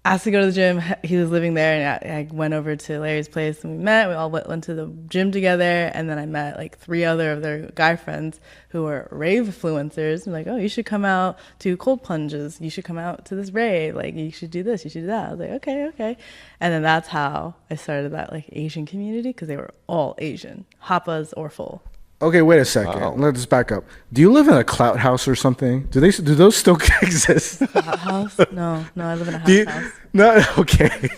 Speaker 3: asked to go to the gym. He was living there, and I went over to Larry's place, and we met. We all went to the gym together, and then I met like 3 other of their guy friends who were rave influencers. I'm like, oh, you should come out to cold plunges. You should come out to this rave. Like, you should do this. You should do that. I was like, okay. And then that's how I started that like Asian community, because they were all Asian, Hapas or full.
Speaker 1: Okay, wait a second.
Speaker 2: Wow.
Speaker 1: Let's back up. Do you live in a clout house or something? Do those still exist?
Speaker 3: House? No, I live in a house.
Speaker 1: No, okay.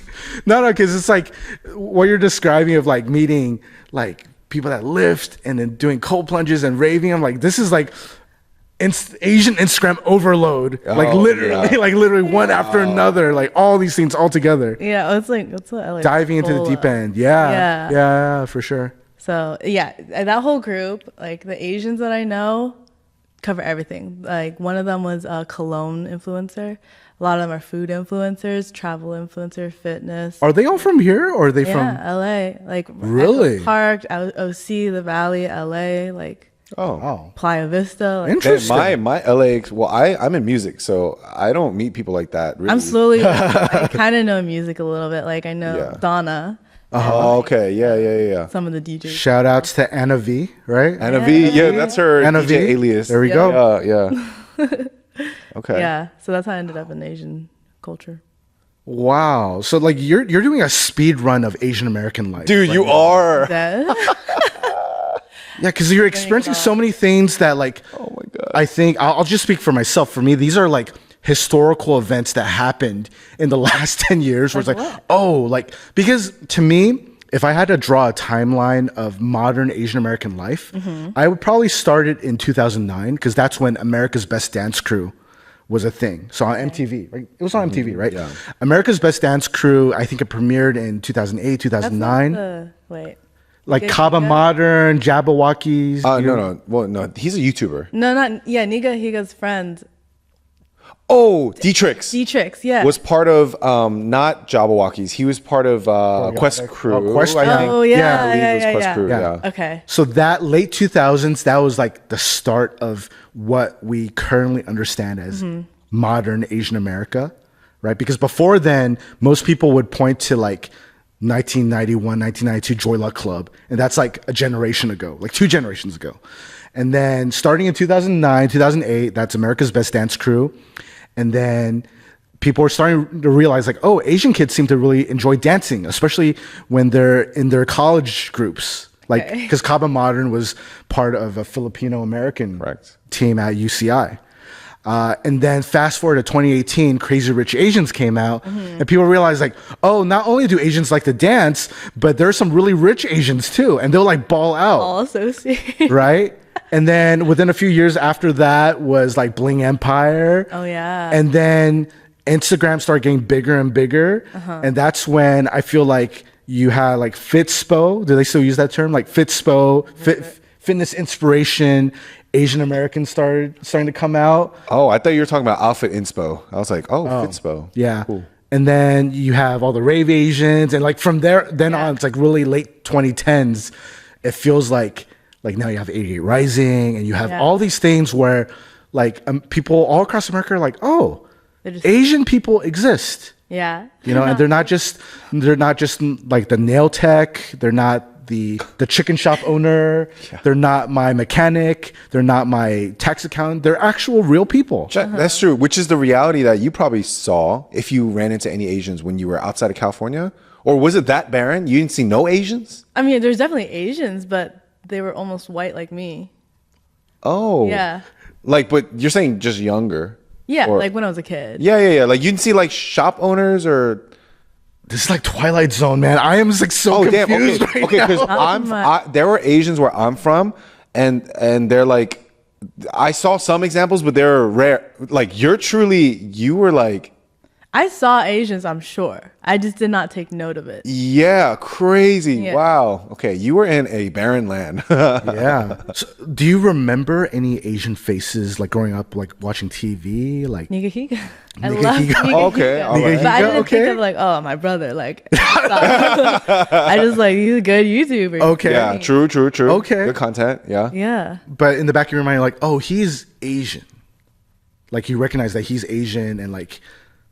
Speaker 1: No, because it's like what you're describing of like meeting like people that lift and then doing cold plunges and raving. I'm like, this is like Asian Instagram overload. Like literally one after another, like all these things all together.
Speaker 3: Yeah, it's like that's what I like.
Speaker 1: Diving into the deep end. Yeah, for sure.
Speaker 3: So yeah, that whole group, like the Asians that I know, cover everything. Like one of them was a cologne influencer. A lot of them are food influencers, travel influencer, fitness.
Speaker 1: Are they all from here, or are they from
Speaker 3: LA? Like
Speaker 1: really
Speaker 3: Echo Park, OC, the Valley, LA, like Playa Vista. Like,
Speaker 2: interesting. My LA. Well, I'm in music, so I don't meet people like that. Really.
Speaker 3: I'm slowly. I kind of know music a little bit. Like I know Donna.
Speaker 2: Oh, okay. Yeah.
Speaker 3: Some of the DJs.
Speaker 1: Shout outs to Anna V, right?
Speaker 2: Anna V. Yeah, that's her
Speaker 1: Anna
Speaker 2: DJ
Speaker 1: V.
Speaker 2: alias.
Speaker 1: There we go.
Speaker 2: Yeah. Okay.
Speaker 3: Yeah. So that's how I ended up in Asian culture.
Speaker 1: Wow. So like you're doing a speed run of Asian American life.
Speaker 2: Dude, you are.
Speaker 1: Yeah, because you're experiencing so many things that like,
Speaker 2: oh my God.
Speaker 1: I think I'll just speak for myself. For me, these are like historical events that happened in the last 10 years where it's like, because to me, if I had to draw a timeline of modern Asian American life, I would probably start it in 2009, because that's when America's Best Dance Crew was a thing. So on MTV, right? It was on MTV, right? Yeah. America's Best Dance Crew, I think it premiered in 2008, 2009. Like Kaba Modern, Jabberwockies.
Speaker 2: No. Well, no, he's a YouTuber.
Speaker 3: Niga's friend.
Speaker 2: Oh, D-Trix.
Speaker 3: D-Trix, yeah.
Speaker 2: Was part of, not Jabberwockies. He was part of Quest Crew.
Speaker 1: Quest,
Speaker 2: I think.
Speaker 3: Oh, yeah.
Speaker 2: Crew, yeah.
Speaker 3: Okay.
Speaker 1: So that late 2000s, that was like the start of what we currently understand as modern Asian America, right? Because before then, most people would point to like 1991, 1992 Joy Luck Club. And that's like a generation ago, like 2 generations ago. And then starting in 2009, 2008, that's America's Best Dance Crew. And then people are starting to realize like, oh, Asian kids seem to really enjoy dancing, especially when they're in their college groups. Like, because Kaba Modern was part of a Filipino-American team at UCI. And then fast forward to 2018, Crazy Rich Asians came out, and people realized like, oh, not only do Asians like to dance, but there are some really rich Asians too, and they'll like ball out.
Speaker 3: All associated.
Speaker 1: Right? And then within a few years after that was like Bling Empire.
Speaker 3: Oh yeah.
Speaker 1: And then Instagram started getting bigger and bigger. And that's when I feel like you had like Fitspo. Do they still use that term? Like Fitspo, fitness inspiration. Asian Americans starting to come out.
Speaker 2: Oh, I thought you were talking about Outfit Inspo. I was like, Fitspo.
Speaker 1: Yeah.
Speaker 2: Cool.
Speaker 1: And then you have all the rave Asians, and like from there on, it's like really late 2010s. It feels like now you have 88 Rising, and you have all these things where like people all across America are like, oh, Asian people exist.
Speaker 3: Yeah.
Speaker 1: You know, and they're not just like the nail tech. They're not the chicken shop owner. They're not my mechanic. They're not my tax accountant. They're actual real people.
Speaker 2: That's true, which is the reality that you probably saw if you ran into any Asians when you were outside of California. Or was it that barren? You didn't see no Asians?
Speaker 3: I mean, there's definitely Asians, but they were almost white like me.
Speaker 2: Oh.
Speaker 3: Yeah.
Speaker 2: Like, but you're saying just younger?
Speaker 3: Yeah, like when I was a kid.
Speaker 2: Yeah. Like you didn't see like shop owners or...
Speaker 1: This is like Twilight Zone, man. I am just like so confused right now.
Speaker 2: Okay, because there were Asians where I'm from, and they're like, I saw some examples, but they're rare. Like you were like,
Speaker 3: I saw Asians, I'm sure. I just did not take note of it.
Speaker 2: Yeah, crazy. Yeah. Wow. Okay, you were in a barren land.
Speaker 1: Yeah. So, do you remember any Asian faces like growing up, like watching TV? Like
Speaker 3: Niga. I love Niga.
Speaker 2: Okay.
Speaker 3: All right. But I didn't think of like, oh, my brother. Like, I just like, he's a good YouTuber.
Speaker 1: Okay.
Speaker 2: Yeah, true.
Speaker 1: Okay.
Speaker 2: Good content. Yeah.
Speaker 3: Yeah.
Speaker 1: But in the back of your mind, you're like, oh, he's Asian. Like you recognize that he's Asian and like,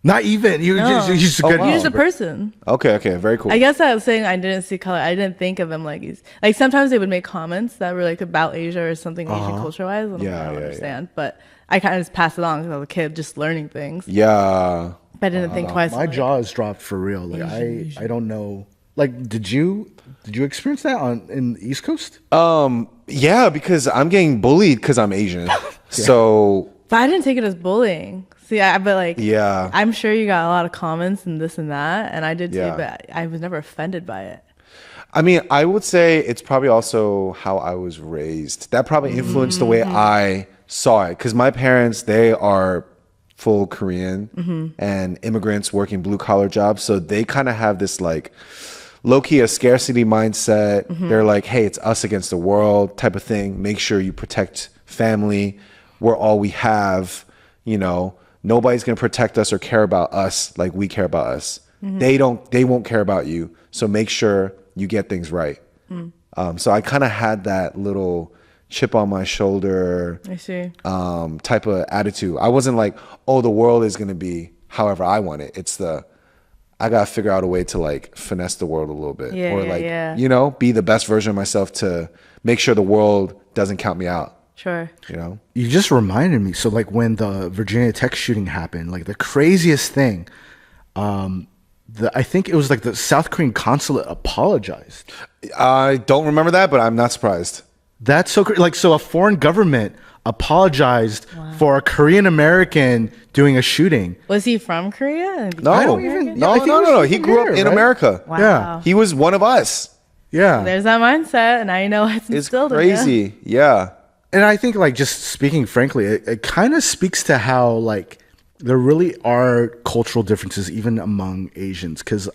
Speaker 1: Not even. You're just a good.
Speaker 2: wow.
Speaker 3: You're just a person.
Speaker 2: Okay, very cool.
Speaker 3: I guess I was saying I didn't see color. I didn't think of him like he's like sometimes they would make comments that were like about Asia or something Asian culture wise. I don't understand, but I kind of just passed it on because I was a kid just learning things.
Speaker 2: Yeah.
Speaker 3: But I didn't think twice.
Speaker 1: My jaw is dropped for real. Like I don't know. Like, did you experience that in the East Coast?
Speaker 2: Yeah, because I'm getting bullied because I'm Asian. So.
Speaker 3: But I didn't take it as bullying. See, but like,
Speaker 2: yeah,
Speaker 3: I'm sure you got a lot of comments and this and that, and I did too,
Speaker 2: Yeah.
Speaker 3: but I was never offended by it.
Speaker 2: I mean, I would say it's probably also how I was raised. That probably influenced the way I saw it. Because my parents, they are full Korean and immigrants working blue collar jobs. So they kind of have this like low-key a scarcity mindset. They're like, hey, it's us against the world type of thing. Make sure you protect family. We're all we have, you know. Nobody's going to protect us or care about us like we care about us. They won't care about you. So make sure you get things right. So I kind of had that little chip on my shoulder
Speaker 3: I see.
Speaker 2: type of attitude. I wasn't like, oh, the world is going to be however I want it. It's I got to figure out a way to like finesse the world a little bit. You know, be the best version of myself to make sure the world doesn't count me out.
Speaker 3: Sure.
Speaker 2: You know,
Speaker 1: You just reminded me. So like when the Virginia Tech shooting happened, like the craziest thing, I think it was like the South Korean consulate apologized.
Speaker 2: I don't remember that, but I'm not surprised.
Speaker 1: That's so like so a foreign government apologized for a Korean American doing a shooting.
Speaker 3: Was he from Korea?
Speaker 2: No,
Speaker 1: I don't even-
Speaker 2: no,
Speaker 1: I think
Speaker 2: no,
Speaker 1: he
Speaker 2: no,
Speaker 1: was
Speaker 2: He
Speaker 1: from
Speaker 2: grew up
Speaker 1: here,
Speaker 2: in
Speaker 1: right?
Speaker 2: America.
Speaker 3: Wow.
Speaker 1: Yeah.
Speaker 2: He was one of us.
Speaker 1: Yeah.
Speaker 3: There's that mindset, and now you know it's
Speaker 2: It's
Speaker 3: instilled in you.
Speaker 2: crazy. Yeah.
Speaker 1: And I think like just speaking frankly, it kind of speaks to how like there really are cultural differences even among Asians. Cause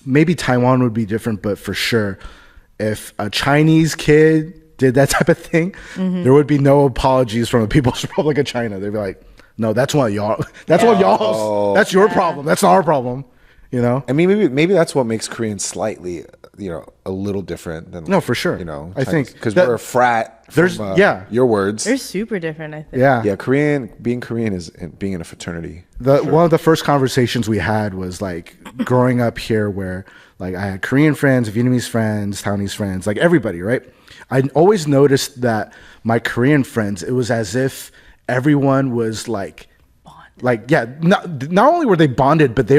Speaker 1: maybe Taiwan would be different, but for sure, if a Chinese kid did that type of thing, there would be no apologies from the People's Republic of China. They'd be like, no, that's one of y'all. That's one of y'all's. That's your problem. That's not our problem. You know?
Speaker 2: I mean, maybe that's what makes Koreans slightly, you know, a little different than
Speaker 1: No, for sure.
Speaker 2: You know,
Speaker 1: I think
Speaker 2: because
Speaker 1: that-
Speaker 2: we're a frat.
Speaker 1: there's-
Speaker 2: From,
Speaker 1: yeah.
Speaker 2: your words.
Speaker 3: They're super different, I think.
Speaker 1: Yeah.
Speaker 2: Yeah, being Korean is being in a fraternity.
Speaker 1: One of the first conversations we had was like growing up here where like I had Korean friends, Vietnamese friends, Taiwanese friends, like everybody, right? I always noticed that my Korean friends, it was as if everyone was like, not only were they bonded, but they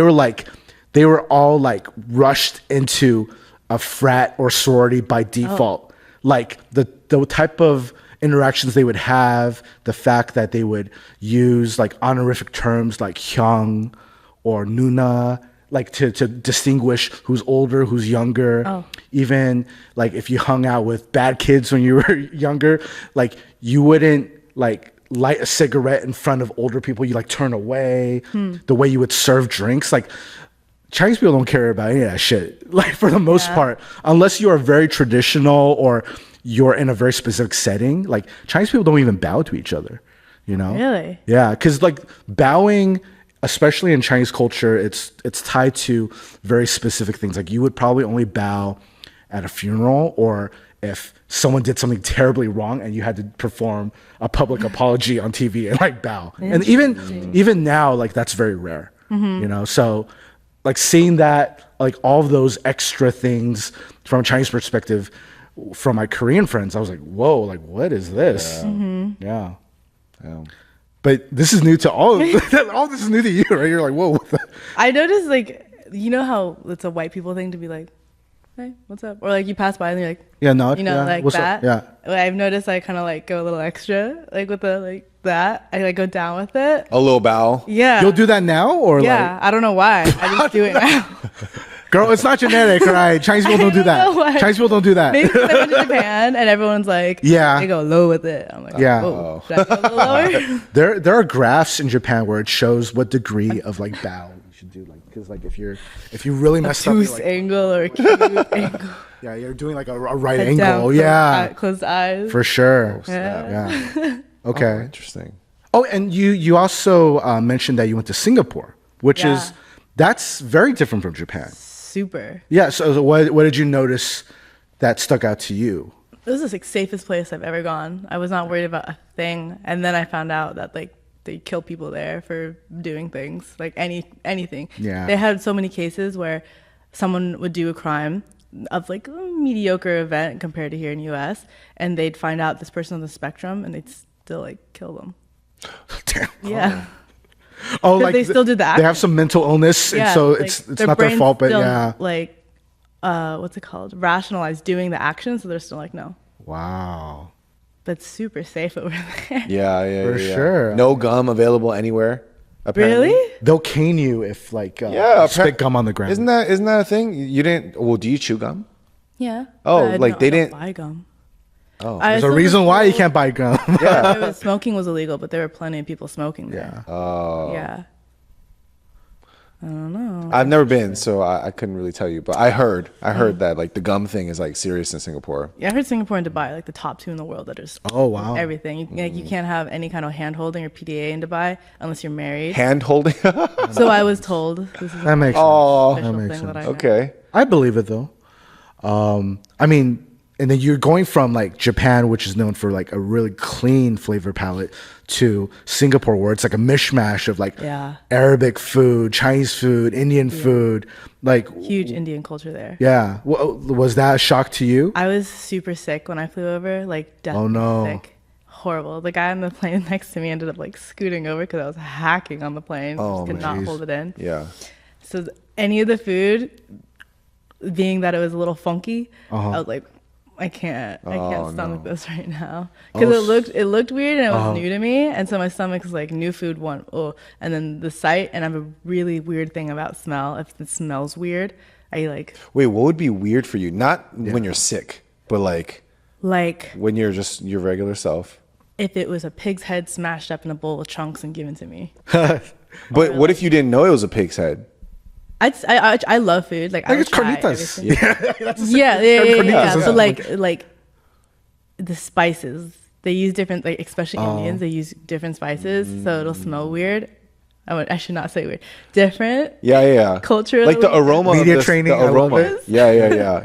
Speaker 1: were all like rushed into a frat or sorority by default. Like the type of interactions they would have, the fact that they would use like honorific terms like hyung or nuna, like to distinguish who's older, who's younger. Even like if you hung out with bad kids when you were younger, like you wouldn't like light a cigarette in front of older people. You like turn away. The way you would serve drinks, like Chinese people don't care about any of that shit, like for the most part, unless you are very traditional or you're in a very specific setting. Like Chinese people don't even bow to each other, you know?
Speaker 3: Really?
Speaker 1: Yeah, because like bowing, especially in Chinese culture, it's tied to very specific things. Like you would probably only bow at a funeral or if someone did something terribly wrong and you had to perform a public apology on TV and like bow. And even now, like that's very rare, you know? So like seeing that, like all of those extra things from a Chinese perspective from my Korean friends, I was like, whoa, like what is this? Yeah. But this is new to all this is new to you, right? You're like, whoa, what the?
Speaker 3: I noticed, like, you know how it's a white people thing to be like, hey, what's up? Or like you pass by and you're like,
Speaker 1: Yeah, no,
Speaker 3: you know,
Speaker 1: yeah,
Speaker 3: like
Speaker 1: what's
Speaker 3: that.
Speaker 1: up? Yeah.
Speaker 3: Like, I've noticed I kind of like go a little extra, like with the like that. I like go down with it.
Speaker 2: A little bow.
Speaker 3: Yeah.
Speaker 1: You'll do that now, or
Speaker 3: Yeah, I don't know why. I just do it now.
Speaker 1: girl, it's not genetic, right? Chinese people don't do
Speaker 3: I don't know
Speaker 1: that.
Speaker 3: why.
Speaker 1: Chinese people don't do that.
Speaker 3: Maybe 'cause I went to Japan and everyone's like,
Speaker 1: Yeah.
Speaker 3: they go low with it. I'm like,
Speaker 1: Yeah.
Speaker 3: oh, should I go a little lower?
Speaker 1: There are graphs in Japan where it shows what degree of like bow you should do, like because like if you really messed up, you're
Speaker 3: Tooth
Speaker 1: like,
Speaker 3: angle or a cute angle.
Speaker 1: yeah, you're doing like a right
Speaker 3: Head
Speaker 1: angle,
Speaker 3: down,
Speaker 1: yeah,
Speaker 3: closed eyes.
Speaker 1: for sure,
Speaker 3: Yeah.
Speaker 1: yeah. Okay.
Speaker 2: Interesting.
Speaker 1: Oh, and you also mentioned that you went to Singapore, which
Speaker 3: Yeah.
Speaker 1: that's very different from Japan.
Speaker 3: Super.
Speaker 1: Yeah. So what did you notice that stuck out to you?
Speaker 3: This is like safest place I've ever gone. I was not worried about a thing. And then I found out that like they kill people there for doing things like anything.
Speaker 1: Yeah.
Speaker 3: They had so many cases where someone would do a crime of like a mediocre event compared to here in the US, and they'd find out this person on the spectrum and they'd still like kill them.
Speaker 1: Damn.
Speaker 3: Yeah.
Speaker 1: Oh,
Speaker 3: like they still did that.
Speaker 1: They have some mental illness, and so
Speaker 3: like,
Speaker 1: it's not their fault, but
Speaker 3: still,
Speaker 1: yeah.
Speaker 3: like what's it called? Rationalize doing the action, so they're still like no.
Speaker 1: Wow.
Speaker 3: But super safe over there.
Speaker 2: Yeah.
Speaker 1: For sure.
Speaker 2: No gum available anywhere. Apparently.
Speaker 3: Really?
Speaker 1: They'll cane you if like spit gum on the ground.
Speaker 2: Isn't that a thing? You didn't? Well, do you chew gum?
Speaker 3: Yeah.
Speaker 2: Oh,
Speaker 3: but
Speaker 2: like
Speaker 3: no,
Speaker 2: they
Speaker 3: I don't
Speaker 2: didn't
Speaker 3: buy gum.
Speaker 2: Oh,
Speaker 1: There's a reason why you can't buy gum.
Speaker 2: yeah.
Speaker 3: Smoking was illegal, but there were plenty of people smoking there.
Speaker 2: Oh.
Speaker 3: Yeah. I don't know.
Speaker 2: I've never been, so I couldn't really tell you. But I heard that like the gum thing is like serious in Singapore.
Speaker 3: Yeah, I heard Singapore and Dubai are like the top two in the world that are
Speaker 1: Oh, wow.
Speaker 3: everything. You can't have any kind of hand holding or PDA in Dubai unless you're married.
Speaker 2: Hand holding.
Speaker 3: So I was told. This is
Speaker 1: That makes
Speaker 2: Oh,
Speaker 1: sense.
Speaker 3: official
Speaker 1: That makes
Speaker 3: thing that
Speaker 1: sense.
Speaker 3: I know.
Speaker 2: okay.
Speaker 1: I believe it though. I mean, and then you're going from like Japan, which is known for like a really clean flavor palette, to Singapore, where it's like a mishmash of like
Speaker 3: Yeah.
Speaker 1: Arabic food, Chinese food, Indian food. Like,
Speaker 3: Huge Indian culture there.
Speaker 1: yeah. Was that a shock to you?
Speaker 3: I was super sick when I flew over, like deathly
Speaker 1: no.
Speaker 3: sick. Horrible. The guy on the plane next to me ended up like scooting over because I was hacking on the plane.
Speaker 2: Oh,
Speaker 3: Just could not
Speaker 1: jeez.
Speaker 3: hold it in.
Speaker 2: Yeah.
Speaker 3: So any of the food, being that it was a little funky, I was like, I can't stomach this right now because it looked weird and it was new to me, and so my stomach's like new food and then the sight, and I have a really weird thing about smell. If it smells weird, I like
Speaker 2: Wait, what would be weird for you? Not when you're sick, but like when you're just your regular self.
Speaker 3: if it was a pig's head smashed up in a bowl of chunks and given to me.
Speaker 2: But what if you didn't know it was a pig's head?
Speaker 3: I love food. Like I
Speaker 1: Like it's
Speaker 3: would try
Speaker 1: carnitas.
Speaker 3: everything. Yeah.
Speaker 1: carnitas,
Speaker 3: So
Speaker 1: yeah.
Speaker 3: like the spices, they use different, like especially Indians, they use different spices, so it'll smell weird. I should not say weird. Different.
Speaker 2: Yeah.
Speaker 3: Culturally.
Speaker 2: Like the aroma.
Speaker 1: Media
Speaker 2: of this,
Speaker 1: training,
Speaker 2: The
Speaker 1: I love
Speaker 2: aroma.
Speaker 1: it.
Speaker 2: Yeah.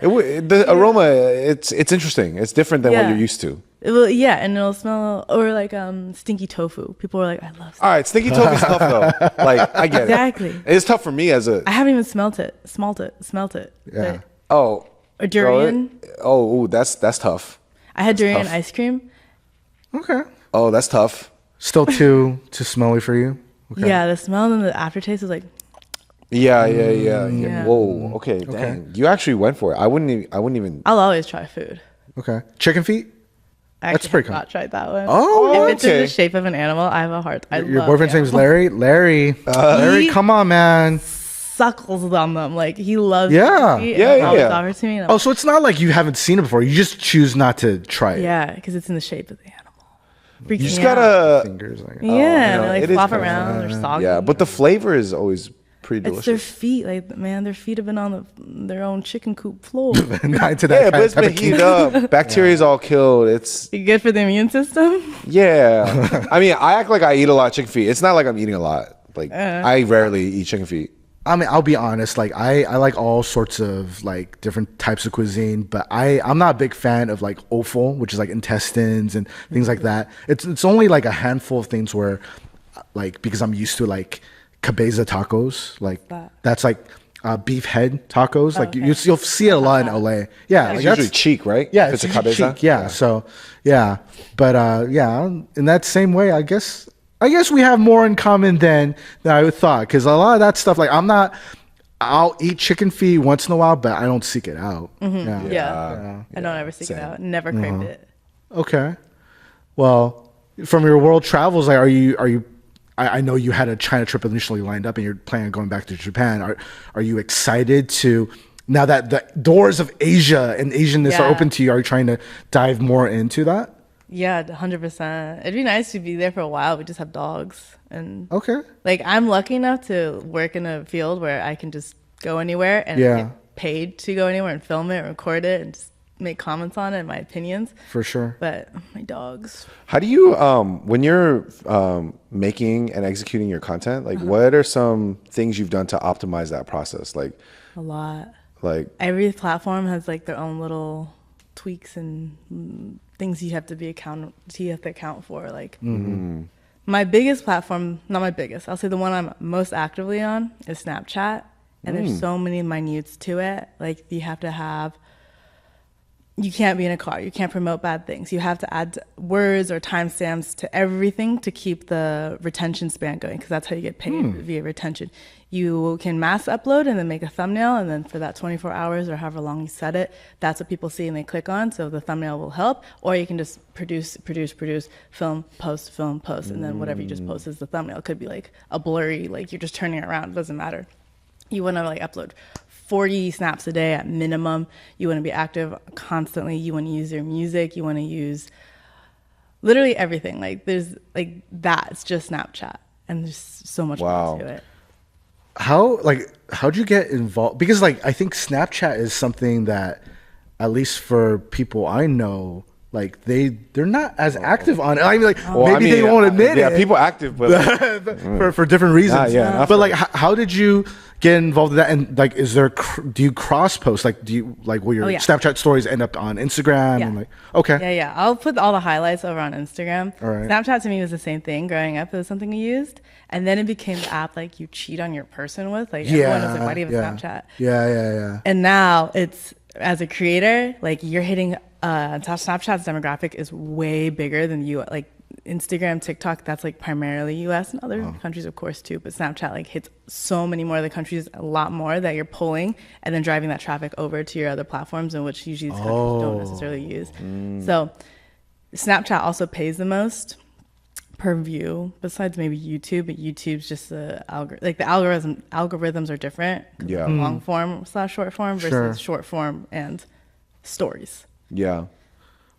Speaker 2: The aroma. It's interesting. It's different than what
Speaker 3: Yeah.
Speaker 2: you're used to.
Speaker 3: Yeah, and it'll smell or like stinky tofu. People are like, I love.
Speaker 2: All right, stinky tofu is tough though. Like I get
Speaker 3: Exactly.
Speaker 2: it. It's tough for me as a.
Speaker 3: I haven't even smelt it.
Speaker 1: Yeah.
Speaker 3: But-
Speaker 2: Oh.
Speaker 3: or durian.
Speaker 2: Oh, that's tough.
Speaker 3: I had durian
Speaker 2: tough.
Speaker 3: ice cream.
Speaker 1: Okay.
Speaker 2: Oh, that's tough.
Speaker 1: Still too smelly for you? Okay.
Speaker 3: Yeah, the smell and the aftertaste was like.
Speaker 2: Yeah.
Speaker 3: Yeah.
Speaker 2: Whoa. Okay. Dang. You actually went for it. I wouldn't even.
Speaker 3: I'll always try food.
Speaker 1: Okay. Chicken feet?
Speaker 3: I
Speaker 1: That's
Speaker 3: actually
Speaker 1: pretty
Speaker 3: have not tried that one.
Speaker 1: Oh,
Speaker 3: if it's in
Speaker 2: okay.
Speaker 3: the shape of an animal, I have a heart.
Speaker 1: Your boyfriend's name's Larry? Larry. Larry,
Speaker 3: He-
Speaker 1: come on, man.
Speaker 3: Suckles on them, like he loves.
Speaker 1: Yeah.
Speaker 3: it.
Speaker 2: Yeah,
Speaker 3: And always
Speaker 2: yeah.
Speaker 3: offers to me. And I'm
Speaker 1: Oh, so it's not like you haven't seen it before. You just choose not to try it.
Speaker 3: yeah, because it's in the shape of the animal. Freaks
Speaker 2: You just
Speaker 3: me out.
Speaker 2: gotta.
Speaker 1: Fingers, like,
Speaker 3: Yeah,
Speaker 2: you know,
Speaker 3: and they
Speaker 2: it
Speaker 3: like
Speaker 2: is
Speaker 3: flop
Speaker 2: kinda-
Speaker 3: around. They're soggy.
Speaker 2: Yeah, but the flavor is always pretty
Speaker 3: it's their
Speaker 2: delicious.
Speaker 3: feet. Like man, their feet have been on their own chicken coop floor.
Speaker 1: not into that
Speaker 2: Yeah, but it's
Speaker 1: type
Speaker 2: been
Speaker 1: of
Speaker 2: heated up. Bacteria's all killed. It's
Speaker 3: Good for the immune system.
Speaker 2: yeah. I mean, I act like I eat a lot of chicken feet. It's not like I'm eating a lot. Like I rarely eat chicken feet.
Speaker 1: I mean, I'll be honest. Like, I like all sorts of like different types of cuisine, but I'm not a big fan of like offal, which is like intestines and things like that. It's only like a handful of things where, like, because I'm used to like cabeza tacos, like
Speaker 3: that?
Speaker 1: that's like beef head tacos. Like
Speaker 3: okay.
Speaker 1: you'll see it a lot in LA. Yeah,
Speaker 2: It's
Speaker 1: like,
Speaker 2: usually cheek, right?
Speaker 1: Yeah,
Speaker 2: If
Speaker 1: it's
Speaker 2: a
Speaker 1: usually
Speaker 2: cabeza.
Speaker 1: cheek. Yeah, so yeah, but yeah, in that same way, I guess we have more in common than I thought, because a lot of that stuff, like I'll eat chicken feet once in a while, but I don't seek it out.
Speaker 3: Yeah. I don't ever seek it
Speaker 2: Same.
Speaker 3: out. Never craved it.
Speaker 1: Okay. Well, from your world travels, like, are you? I know you had a China trip initially lined up, and you're planning on going back to Japan. Are you excited to? Now that the doors of Asia and Asianness are
Speaker 3: Yeah.
Speaker 1: open to you, are you trying to dive more into that?
Speaker 3: Yeah, 100%. It'd be nice to be there for a while. We just have dogs, and
Speaker 1: Okay.
Speaker 3: like I'm lucky enough to work in a field where I can just go anywhere and
Speaker 1: Yeah.
Speaker 3: get paid to go anywhere and film it, record it, and just make comments on it and my opinions.
Speaker 1: For sure.
Speaker 3: But my dogs.
Speaker 2: How do you when you're making and executing your content, like what are some things you've done to optimize that process? Like
Speaker 3: A lot.
Speaker 2: Every
Speaker 3: platform has like their own little tweaks and things you have to account for. Like My biggest platform, not my biggest, I'll say the one I'm most actively on is Snapchat. And there's so many minutes to it. Like you have to have, you can't be in a car. You can't promote bad things. You have to add words or timestamps to everything to keep the retention span going, because that's how you get paid via retention. You can mass upload and then make a thumbnail, and then for that 24 hours or however long you set it, that's what people see and they click on. So the thumbnail will help. Or you can just produce, film, post, and then whatever you just post is the thumbnail. It could be like a blurry, like you're just turning it around. It doesn't matter. You want to like upload 40 snaps a day at minimum. You want to be active constantly. You want to use your music. You want to use literally everything. Like there's like that. It's just Snapchat, and there's so much more to it.
Speaker 1: How'd you get involved? Because like I think Snapchat is something that, at least for people I know, like they're not as active on it. I mean, like maybe they won't admit it.
Speaker 2: Yeah, people active, but
Speaker 1: for different reasons. But like,
Speaker 2: it.
Speaker 1: how did you get involved in that? And like, is there do you cross post? Like, do you like will your Snapchat stories end up on Instagram? And like, okay,
Speaker 3: yeah, I'll put all the highlights over on Instagram.
Speaker 1: All right.
Speaker 3: Snapchat to me was the same thing. Growing up, it was something we used, and then it became the app like you cheat on your person with. Like everyone was like, why do you have Snapchat?
Speaker 1: Yeah.
Speaker 3: And now it's, as a creator, like you're hitting Snapchat's demographic is way bigger than you. Like Instagram, TikTok, that's like primarily US and other countries, of course, too. But Snapchat like hits so many more of the countries, a lot more, that you're pulling and then driving that traffic over to your other platforms, in which usually these countries don't necessarily use. So Snapchat also pays the most per view, besides maybe YouTube. But YouTube's just the algorithms are different.
Speaker 2: Yeah,
Speaker 3: long form / short form versus short form and stories.
Speaker 2: Yeah.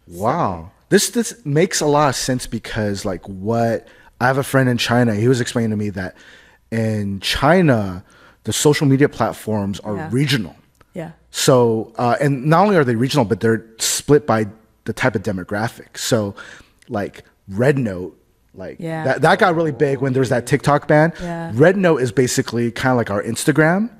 Speaker 1: Wow. This makes a lot of sense, because like what I have a friend in China, he was explaining to me that in China the social media platforms are regional.
Speaker 3: Yeah.
Speaker 1: So and not only are they regional, but they're split by the type of demographic. So like Red Note, like that got really big when there's that TikTok ban. Red Note is basically kind of like our Instagram.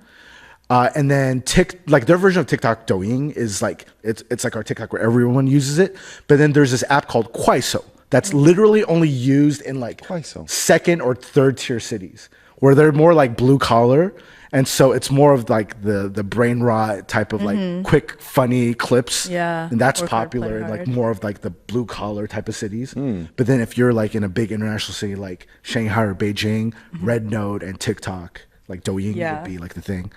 Speaker 1: And then like their version of TikTok, Douyin, is like it's like our TikTok where everyone uses it. But then there's this app called Kuaiso that's literally only used in like second or third tier cities, where they're more like blue collar, and so it's more of like the brain rot type of like quick funny clips. And that's popular in like more of like the blue collar type of cities. But then if you're like in a big international city like Shanghai or Beijing, Red Note and TikTok, like Douyin would be like the thing.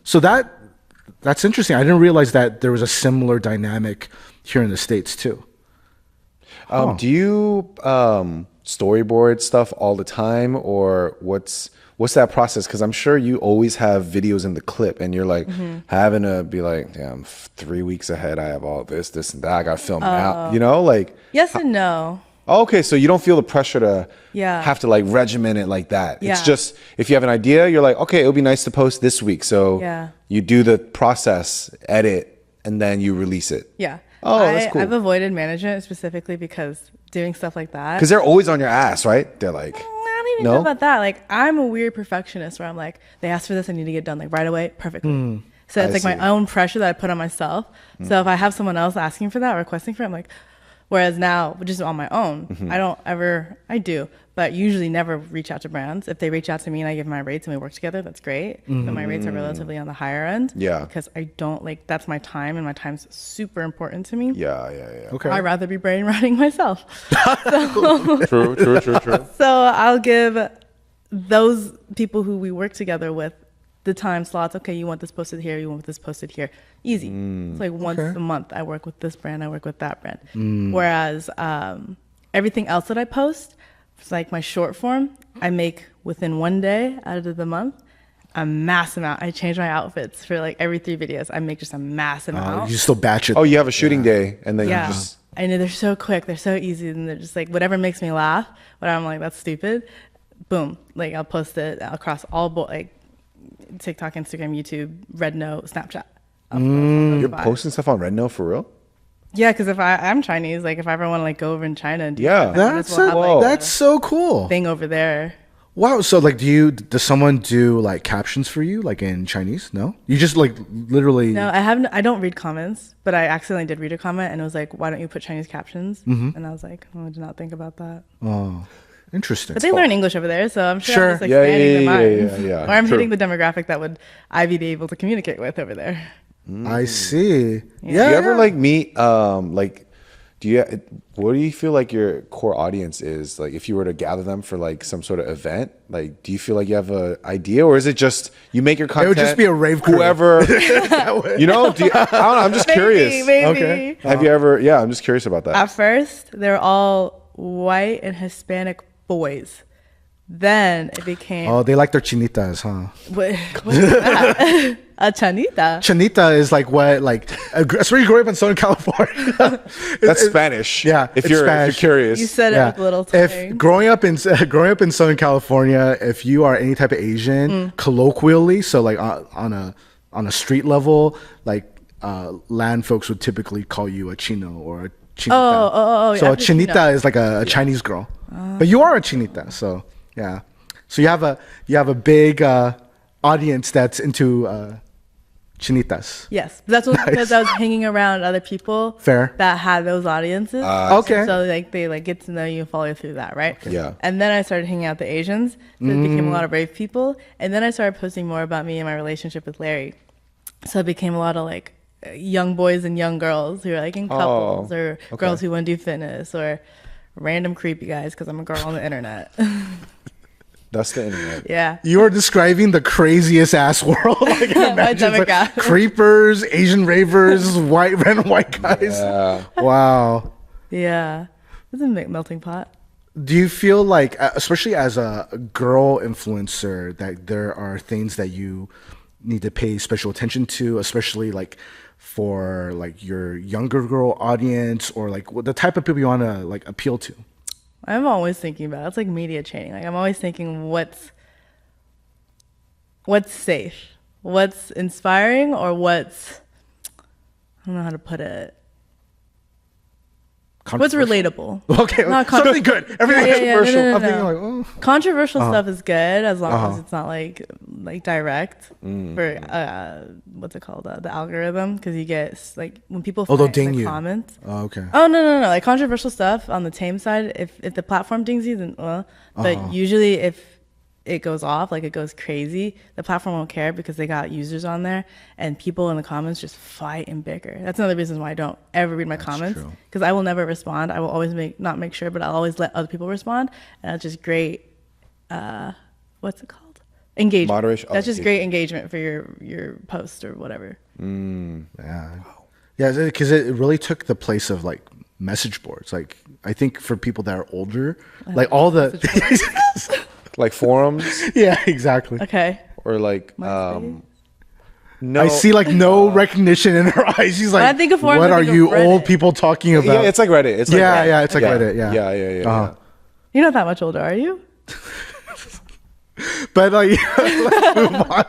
Speaker 1: So that's interesting. I didn't realize that there was a similar dynamic here in the States too.
Speaker 2: Do you storyboard stuff all the time, or what's that process? Because I'm sure you always have videos in the clip, and you're like having to be like, damn, 3 weeks ahead, I have all this and that. I got to film out. You know, like
Speaker 3: yes and no.
Speaker 2: Okay, so you don't feel the pressure to have to like regiment it like that. It's just, if you have an idea, you're like, okay, it would be nice to post this week. So you do the process, edit, and then you release it.
Speaker 3: Yeah.
Speaker 2: Oh, that's cool.
Speaker 3: I've avoided management specifically because doing stuff like that.
Speaker 2: Because they're always on your ass, right? They're like,
Speaker 3: I don't even know about that. Like, I'm a weird perfectionist where I'm like, they asked for this, I need to get done like right away, perfectly. So it's like my own pressure that I put on myself. So if I have someone else asking for that, requesting for it, I'm like, whereas now, just on my own, I do, but usually never reach out to brands. If they reach out to me and I give my rates and we work together, that's great. But my rates are relatively on the higher end. Yeah. Because I don't like, that's my time, and my time's super important to me.
Speaker 2: Yeah.
Speaker 3: Okay. I'd rather be brain rotting myself.
Speaker 2: True.
Speaker 3: So I'll give those people who we work together with the time slots. Okay, you want this posted here, you want this posted here. Easy. It's like once a month I work with this brand, I work with that brand. Whereas everything else that I post, it's like my short form, I make within 1 day out of the month a mass amount. I change my outfits for like every 3 videos. I make just a mass amount.
Speaker 1: You still batch it.
Speaker 2: Oh, you have a shooting day, and then you just...
Speaker 3: I know, they're so quick, they're so easy, and they're just like whatever makes me laugh, but I'm like, that's stupid. Boom. Like I'll post it across all like TikTok, Instagram, YouTube, Red Note, Snapchat.
Speaker 2: You're posting stuff on Red Note for real?
Speaker 3: Yeah, because if I'm Chinese, like if I ever want to like go over in China and do
Speaker 1: that's so cool
Speaker 3: thing over there.
Speaker 1: Wow. So like, does someone do like captions for you, like in Chinese? No, you just like literally.
Speaker 3: No, I don't read comments, but I accidentally did read a comment, and it was like, why don't you put Chinese captions? And I was like, oh, I did not think about that.
Speaker 1: Interesting.
Speaker 3: But they learn English over there, so I'm sure,
Speaker 1: Sure.
Speaker 3: I'm just expanding their minds.
Speaker 2: yeah.
Speaker 3: Or I'm
Speaker 2: True.
Speaker 3: hitting the demographic that would I be able to communicate with over there.
Speaker 1: I see.
Speaker 2: Do you ever like meet like what do you feel like your core audience is, like if you were to gather them for like some sort of event? Like, do you feel like you have an idea, or is it just you make your content?
Speaker 1: It would just be a rave crew.
Speaker 2: Whoever, you know. I don't know. I'm just curious.
Speaker 3: Maybe.
Speaker 1: Okay.
Speaker 2: Have you ever? Yeah, I'm just curious about that.
Speaker 3: At first, they were all white and Hispanic boys. Then it became
Speaker 1: Oh, they like their chinitas, huh?
Speaker 3: what is that? A chanita.
Speaker 1: Chanita is like what, like, especially growing up in Southern California.
Speaker 2: That's Spanish.
Speaker 1: Yeah,
Speaker 2: if
Speaker 1: it's
Speaker 2: you're
Speaker 1: Spanish.
Speaker 2: curious.
Speaker 3: You said it with a little
Speaker 1: If
Speaker 3: twang.
Speaker 1: growing up in Southern California, if you are any type of Asian, colloquially, so like on a street level, like land folks would typically call you a chino or a chinita.
Speaker 3: Oh,
Speaker 1: So a
Speaker 3: after chino.
Speaker 1: chinita is like a Chinese girl, but you are a chinita, so yeah. So you have a big audience that's into chinitas.
Speaker 3: Yes, that's what, because I was hanging around other people
Speaker 1: Fair.
Speaker 3: that had those audiences.
Speaker 1: Okay.
Speaker 3: So like they like get to know you and follow you through that, right?
Speaker 2: Yeah.
Speaker 3: And then I started hanging out with the Asians. So it became a lot of brave people. And then I started posting more about me and my relationship with Larry. So it became a lot of like young boys and young girls who are like in couples or girls who want to do fitness or random creepy guys because I'm a girl on the internet.
Speaker 2: That's the internet.
Speaker 3: Yeah.
Speaker 1: You are describing the craziest ass world. I can
Speaker 3: My
Speaker 1: imagine. It's like
Speaker 3: demographic.
Speaker 1: creepers, Asian ravers, random white guys.
Speaker 2: Yeah.
Speaker 1: Wow.
Speaker 3: Yeah. It's a melting pot.
Speaker 1: Do you feel like, especially as a girl influencer, that there are things that you need to pay special attention to, especially like for like your younger girl audience or like the type of people you want to like appeal to?
Speaker 3: I'm always thinking about it. It's like media training. Like I'm always thinking what's safe, what's inspiring, or what's I don't know how to put it. What's relatable?
Speaker 1: Okay,
Speaker 3: Not
Speaker 1: something good. Everything controversial.
Speaker 3: no.
Speaker 1: I'm thinking like, oh.
Speaker 3: Controversial stuff is good as long as it's not like direct for what's it called, the algorithm, because you get like when people
Speaker 1: they'll
Speaker 3: find
Speaker 1: ding
Speaker 3: in the
Speaker 1: you.
Speaker 3: comments.
Speaker 1: Oh, okay.
Speaker 3: Oh no! Like controversial stuff on the tame side, if the platform dings you, then but usually if it goes off, like it goes crazy, the platform won't care because they got users on there and people in the comments just fight and bicker. That's another reason why I don't ever read my comments, because I will never respond. I will always not make sure, but I'll always let other people respond, and that's just great. What's it called? Engagement.
Speaker 2: Moderation.
Speaker 3: That's just great engagement for your post or whatever.
Speaker 1: Yeah. Yeah, because it really took the place of like message boards. Like I think for people that are older, like all the
Speaker 2: Like forums
Speaker 1: yeah, exactly.
Speaker 3: Okay.
Speaker 2: or like
Speaker 3: MySpace?
Speaker 2: no.
Speaker 1: I see like no recognition in her eyes. She's like,
Speaker 3: I think of forums,
Speaker 1: what
Speaker 3: I
Speaker 1: are
Speaker 3: think of
Speaker 1: you
Speaker 3: Reddit.
Speaker 1: old people talking about?
Speaker 2: Yeah, it's like Reddit. It's like
Speaker 1: Yeah,
Speaker 2: Reddit.
Speaker 1: yeah, it's like Reddit, yeah.
Speaker 2: Yeah.
Speaker 3: You're not that much older, are you?
Speaker 1: But like, let's move on.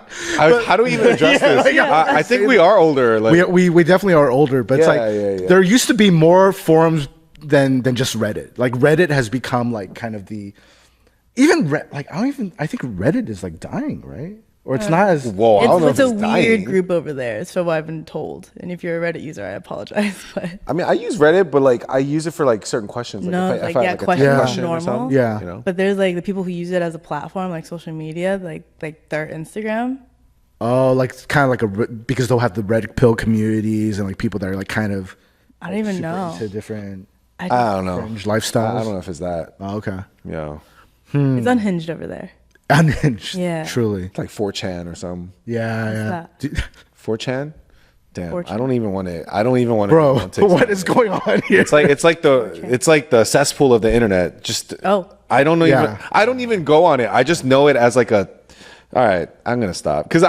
Speaker 2: How do we even address this?
Speaker 1: yeah,
Speaker 2: I think we are older. Like,
Speaker 1: We definitely are older, but it's like
Speaker 2: Yeah.
Speaker 1: there used to be more forums than just Reddit. Like Reddit has become like kind of the like I think Reddit is like dying, right? Or it's not as
Speaker 2: whoa, I don't know
Speaker 3: It's
Speaker 2: if
Speaker 3: a
Speaker 2: it's
Speaker 3: weird
Speaker 2: dying.
Speaker 3: group over there. It's from what I've been told. And if you're a Reddit user, I apologize. But
Speaker 2: I mean, I use Reddit, but like I use it for like certain questions. Like
Speaker 3: No,
Speaker 2: if I
Speaker 3: like,
Speaker 2: have,
Speaker 3: yeah,
Speaker 2: like, a
Speaker 3: questions
Speaker 2: tech
Speaker 1: are
Speaker 2: question or
Speaker 3: normal.
Speaker 2: something,
Speaker 1: Yeah.
Speaker 2: you know.
Speaker 3: but there's like the people who use it as a platform, like social media, like their Instagram.
Speaker 1: like kind of like because they'll have the red pill communities and like people that are like kind of
Speaker 3: I don't even
Speaker 1: super
Speaker 3: know.
Speaker 1: into different
Speaker 2: I don't know.
Speaker 1: fringe lifestyles.
Speaker 2: I don't know if it's that.
Speaker 1: Oh, okay.
Speaker 2: Yeah,
Speaker 3: It's unhinged over there.
Speaker 1: Unhinged.
Speaker 3: Yeah.
Speaker 1: Truly.
Speaker 2: like 4chan or something.
Speaker 1: Yeah. Yeah.
Speaker 3: that?
Speaker 1: Dude,
Speaker 2: 4chan. Damn,
Speaker 3: 4chan.
Speaker 2: I don't even want to. I don't even want to.
Speaker 1: bro, what is going on here?
Speaker 2: It's like the cesspool of the internet. Just I don't know.
Speaker 1: Yeah.
Speaker 2: I don't even go on it. I just know it as like a. All right, I'm gonna stop because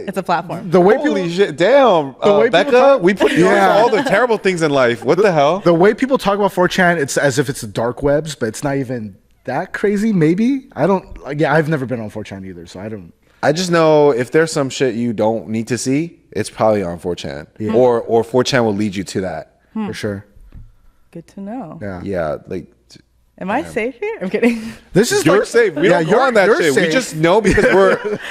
Speaker 3: It's a platform.
Speaker 1: the way
Speaker 2: Holy
Speaker 1: people
Speaker 2: shit! Damn,
Speaker 1: way people
Speaker 2: Becca,
Speaker 1: talk-
Speaker 2: we put you on
Speaker 1: Yeah.
Speaker 2: to all the terrible things in life. What the hell?
Speaker 1: the way people talk about 4chan, it's as if it's the dark webs, but it's not even that crazy. Maybe I don't. Like, yeah, I've never been on 4chan either, so I don't.
Speaker 2: I just know if there's some shit you don't need to see, it's probably on 4chan, or 4chan will lead you to that.
Speaker 1: For sure.
Speaker 3: Good to know.
Speaker 1: Yeah.
Speaker 2: Yeah, like
Speaker 3: Am I safe here? I'm kidding.
Speaker 1: This is
Speaker 2: you're
Speaker 1: like,
Speaker 2: safe. We don't go
Speaker 1: you're-
Speaker 2: on that
Speaker 1: you're
Speaker 2: shit. We
Speaker 1: safe.
Speaker 2: just know because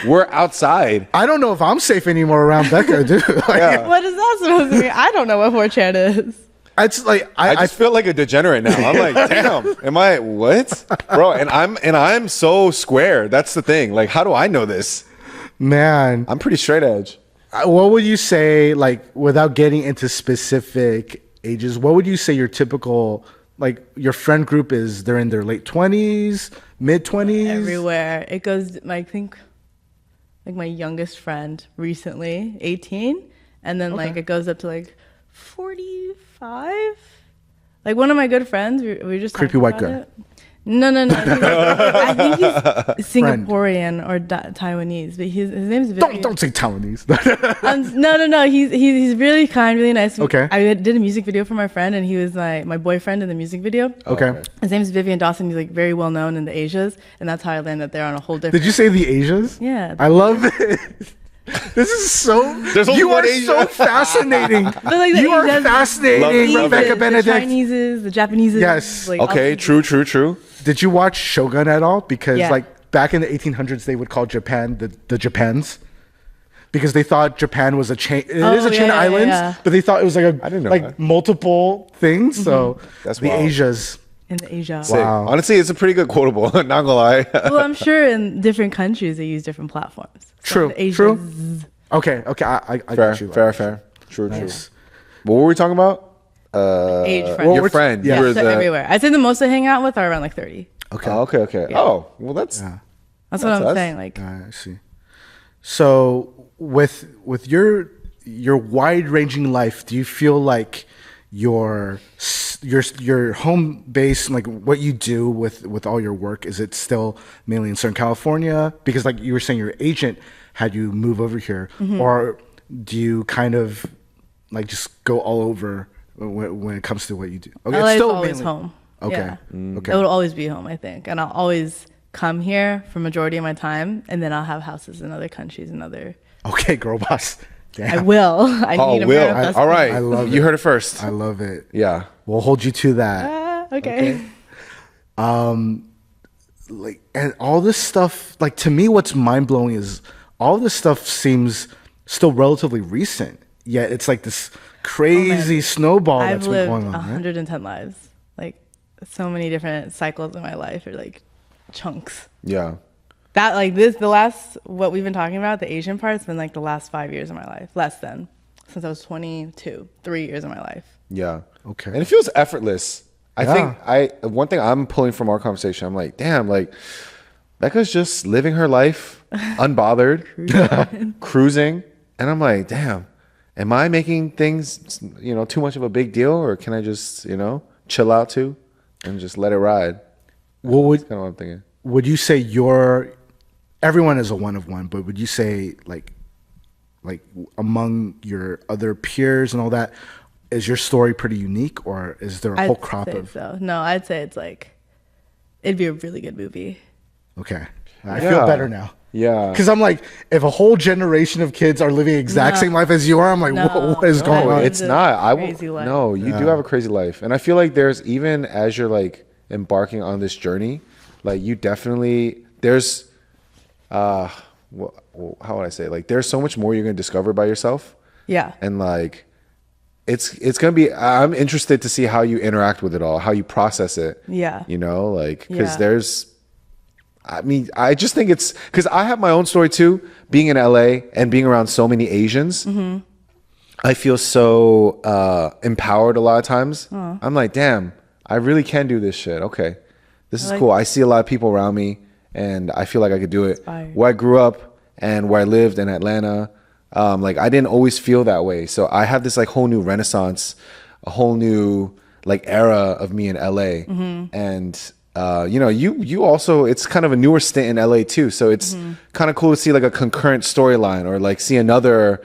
Speaker 2: we're outside.
Speaker 1: I don't know if I'm safe anymore around Becca, dude. Like,
Speaker 2: Yeah.
Speaker 3: What is that supposed to mean? I don't know what 4chan is.
Speaker 1: It's like
Speaker 2: I just feel like a degenerate now. I'm like, damn, am I what, bro? And I'm so square. That's the thing. Like, how do I know this?
Speaker 1: Man,
Speaker 2: I'm pretty straight edge.
Speaker 1: what would you say, like, without getting into specific ages? What would you say your typical, like, your friend group is? They're in their late 20s, mid 20s,
Speaker 3: Everywhere it goes. I think like my youngest friend recently 18, and then like it goes up to like 45. Like one of my good friends, we just
Speaker 1: Creepy
Speaker 3: talked
Speaker 1: white
Speaker 3: about
Speaker 1: guy.
Speaker 3: it. No. I think he's Singaporean or Taiwanese, but his name's very...
Speaker 1: Don't say Taiwanese.
Speaker 3: No. He's really kind, really nice.
Speaker 1: Okay.
Speaker 3: I did a music video for my friend, and he was my boyfriend in the music video.
Speaker 1: Okay.
Speaker 3: His name is Vivian Dawson. He's like very well known in the Asias, and that's how I landed there on a whole different...
Speaker 1: Did you say the Asias?
Speaker 3: Yeah.
Speaker 1: I love it. This is so... You are so fascinating.
Speaker 3: But like the
Speaker 1: You are
Speaker 3: Asians,
Speaker 1: fascinating,
Speaker 3: the
Speaker 1: Rebecca
Speaker 3: the
Speaker 1: Benedict.
Speaker 3: Chineses, the Japaneses.
Speaker 1: Yes.
Speaker 3: Like,
Speaker 2: Okay,
Speaker 3: all-
Speaker 2: true.
Speaker 1: Did you watch Shogun at all? Because
Speaker 3: Yeah.
Speaker 1: like back in the 1800s, they would call Japan the Japans, because they thought Japan was a chain. It is a chain of islands,
Speaker 3: yeah.
Speaker 1: but they thought it was like
Speaker 2: I didn't know
Speaker 1: like
Speaker 2: that.
Speaker 1: multiple things. So
Speaker 2: That's
Speaker 1: the
Speaker 2: wild.
Speaker 1: Asias.
Speaker 3: in the Asia.
Speaker 2: Sick.
Speaker 1: Wow.
Speaker 2: Honestly, it's a pretty good quotable. Not gonna lie.
Speaker 3: Well, I'm sure in different countries they use different platforms. So
Speaker 1: True,
Speaker 3: the Asians-
Speaker 1: true. Okay, I
Speaker 2: fair,
Speaker 1: got you.
Speaker 2: fair. True.
Speaker 1: Nice.
Speaker 2: What were we talking about?
Speaker 3: Age friends.
Speaker 1: Well,
Speaker 2: Your
Speaker 1: which-
Speaker 2: friend.
Speaker 1: yeah.
Speaker 2: You were
Speaker 3: So
Speaker 2: the.
Speaker 3: everywhere. I'd say the most I hang out with are around like 30.
Speaker 1: Okay.
Speaker 2: Okay. Oh, well, that's.
Speaker 3: That's what I'm
Speaker 2: us.
Speaker 3: saying. Like,
Speaker 1: I see. So with your wide ranging life, do you feel like your home base, like what you do with all your work, is it still mainly in Southern California? Because like you were saying, your agent had you move over here, or do you kind of like just go all over when it comes to what you do? Okay,
Speaker 3: LA is always home.
Speaker 1: Okay.
Speaker 3: Yeah.
Speaker 1: Okay.
Speaker 3: It would always be home, I think. And I'll always come here for majority of my time, and then I'll have houses in other countries and other...
Speaker 1: Okay, girl boss. Damn.
Speaker 3: I will. I need a
Speaker 2: Will.
Speaker 3: manifest.
Speaker 2: All right.
Speaker 1: I love
Speaker 2: You
Speaker 1: it.
Speaker 2: heard it first.
Speaker 1: I love it.
Speaker 2: Yeah.
Speaker 1: We'll hold you to that.
Speaker 3: Okay.
Speaker 1: Like, and all this stuff, like, to me, what's mind blowing is all this stuff seems still relatively recent, yet it's like this crazy snowball
Speaker 3: I've
Speaker 1: that's been
Speaker 3: lived
Speaker 1: going on. Right?
Speaker 3: 110 lives. Like, so many different cycles in my life are like chunks.
Speaker 2: Yeah.
Speaker 3: That, like, the last, what we've been talking about, the Asian part's been like the last 5 years of my life. Less than. Since I was 22. 3 years of my life.
Speaker 2: Yeah.
Speaker 1: Okay.
Speaker 2: And it feels effortless. I
Speaker 1: Yeah.
Speaker 2: think one thing I'm pulling from our conversation, I'm like, damn, like Becca's just living her life unbothered, cruising. And I'm like, damn, am I making things, too much of a big deal, or can I just, chill out too and just let it ride?
Speaker 1: What would,
Speaker 2: That's kind of what I'm thinking.
Speaker 1: would you say everyone is a one of one, but would you say like among your other peers and all that, is your story pretty unique, or is there a whole crop
Speaker 3: say
Speaker 1: of...
Speaker 3: so. No, I'd say it's like, it'd be a really good movie.
Speaker 1: Okay. I
Speaker 2: Yeah.
Speaker 1: feel better now.
Speaker 2: Yeah.
Speaker 1: Because I'm like, if a whole generation of kids are living the exact
Speaker 3: No.
Speaker 1: same life as you are, I'm like,
Speaker 3: No.
Speaker 1: what is going
Speaker 2: No,
Speaker 1: on?
Speaker 2: it's
Speaker 3: a
Speaker 2: not. I
Speaker 3: crazy
Speaker 2: will.
Speaker 3: life.
Speaker 2: No, you do have a crazy life, and I feel like there's, even as you're like embarking on this journey, like you definitely there's, how would I say? Like there's so much more you're gonna discover by yourself,
Speaker 3: Yeah.
Speaker 2: and like it's gonna be. I'm interested to see how you interact with it all, how you process it.
Speaker 3: Yeah.
Speaker 2: Like because
Speaker 3: Yeah.
Speaker 2: there's. I mean, I just think it's because I have my own story too. Being in LA and being around so many Asians, I feel so empowered a lot of times. I'm like, damn, I really can do this shit. Okay, this is cool. I see a lot of people around me, and I feel like I could do it.
Speaker 3: Inspired.
Speaker 2: Where I grew up and where I lived in Atlanta, like I didn't always feel that way. So I have this like whole new renaissance, a whole new like era of me in LA, and. You also, it's kind of a newer stint in LA too. So it's kind of cool to see like a concurrent storyline, or like see another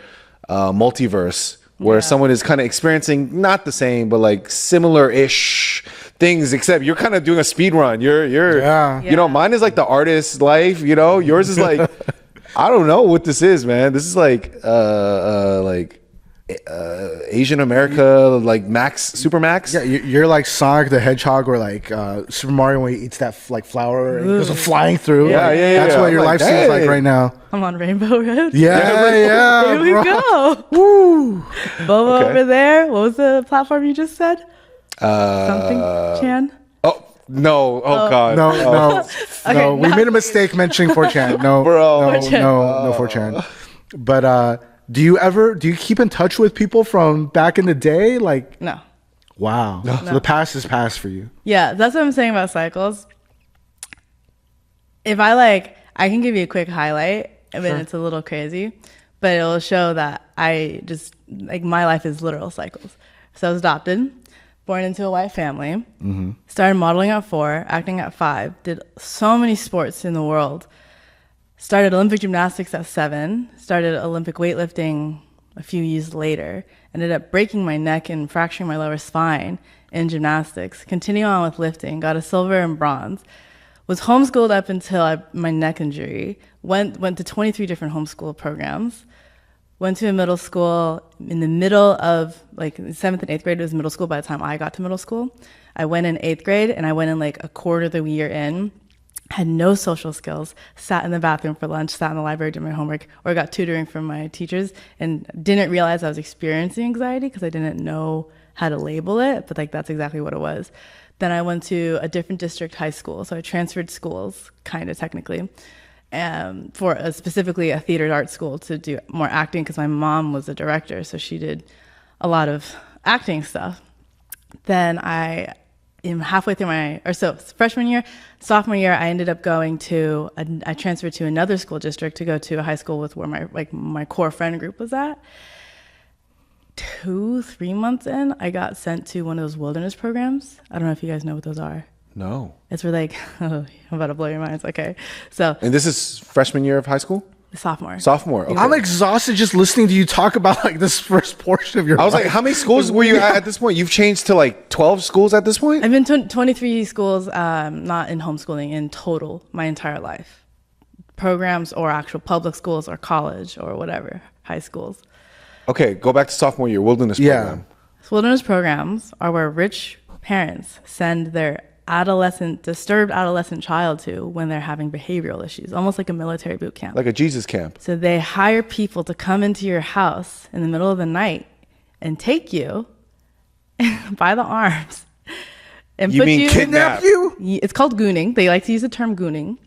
Speaker 2: multiverse where someone is kind of experiencing not the same, but like similar-ish things, except you're kind of doing a speed run.
Speaker 1: Yeah.
Speaker 2: Mine is like the artist's life, yours is like, I don't know what this is, man. This is like Asian America, like Super Max.
Speaker 1: Yeah, you're like Sonic the Hedgehog, or like Super Mario when he eats that like flower and goes flying through.
Speaker 2: Yeah,
Speaker 1: like,
Speaker 2: yeah.
Speaker 1: That's what your life seems like right now.
Speaker 3: I'm on Rainbow Road.
Speaker 1: Yeah.
Speaker 3: Here we go.
Speaker 1: Woo.
Speaker 3: Boba over there. What was the platform you just said? Something Chan?
Speaker 2: Oh, no. Oh, God.
Speaker 1: No.
Speaker 3: Okay,
Speaker 1: We made a mistake mentioning 4chan. No,
Speaker 2: Bro.
Speaker 1: no,
Speaker 3: 4chan.
Speaker 1: no 4chan. But do you keep in touch with people from back in the day? Like,
Speaker 3: No.
Speaker 1: wow. So the past is past for you.
Speaker 3: Yeah, that's what I'm saying about cycles. If I can give you a quick highlight. I mean, it's a little crazy, but it'll show that I just, like, my life is literal cycles. So I was adopted, born into a white family, started modeling at 4, acting at 5, did so many sports in the world, started Olympic gymnastics at 7, started Olympic weightlifting a few years later, ended up breaking my neck and fracturing my lower spine in gymnastics, continued on with lifting, got a silver and bronze, was homeschooled up until my neck injury, went to 23 different homeschool programs, went to a middle school in the middle of, like, 7th and 8th grade. It was middle school by the time I got to middle school. I went in 8th grade, and I went in like a quarter of the year in, had no social skills, sat in the bathroom for lunch, sat in the library, did my homework, or got tutoring from my teachers, and didn't realize I was experiencing anxiety because I didn't know how to label it, but like that's exactly what it was. Then I went to a different district high school, so I transferred schools, kind of technically, for specifically a theater art school to do more acting because my mom was a director, so she did a lot of acting stuff. Then I am halfway through freshman year, sophomore year, I ended up going to, I transferred to another school district to go to a high school with where my core friend group was at. 2-3 months in, I got sent to one of those wilderness programs. I don't know if you guys know what those are.
Speaker 2: No.
Speaker 3: It's where I'm about to blow your minds. Okay. So.
Speaker 2: And this is freshman year of high school?
Speaker 3: Sophomore.
Speaker 2: Okay.
Speaker 1: I'm exhausted just listening to you talk about like this first portion of your life.
Speaker 2: I was like, how many schools were you at this point? You've changed to like 12 schools at this point?
Speaker 3: I've been to 23 schools, not in homeschooling, in total, my entire life. Programs or actual public schools or college or whatever, high schools.
Speaker 2: Okay, go back to sophomore year, wilderness program.
Speaker 3: Wilderness programs are where rich parents send their disturbed adolescent child to when they're having behavioral issues, almost like a military boot camp.
Speaker 2: Like a Jesus camp.
Speaker 3: So they hire people to come into your house in the middle of the night and take you by the arms and
Speaker 2: You
Speaker 3: put
Speaker 2: mean
Speaker 3: you
Speaker 2: kidnap
Speaker 1: you?
Speaker 3: It's called gooning. They like to use the term gooning.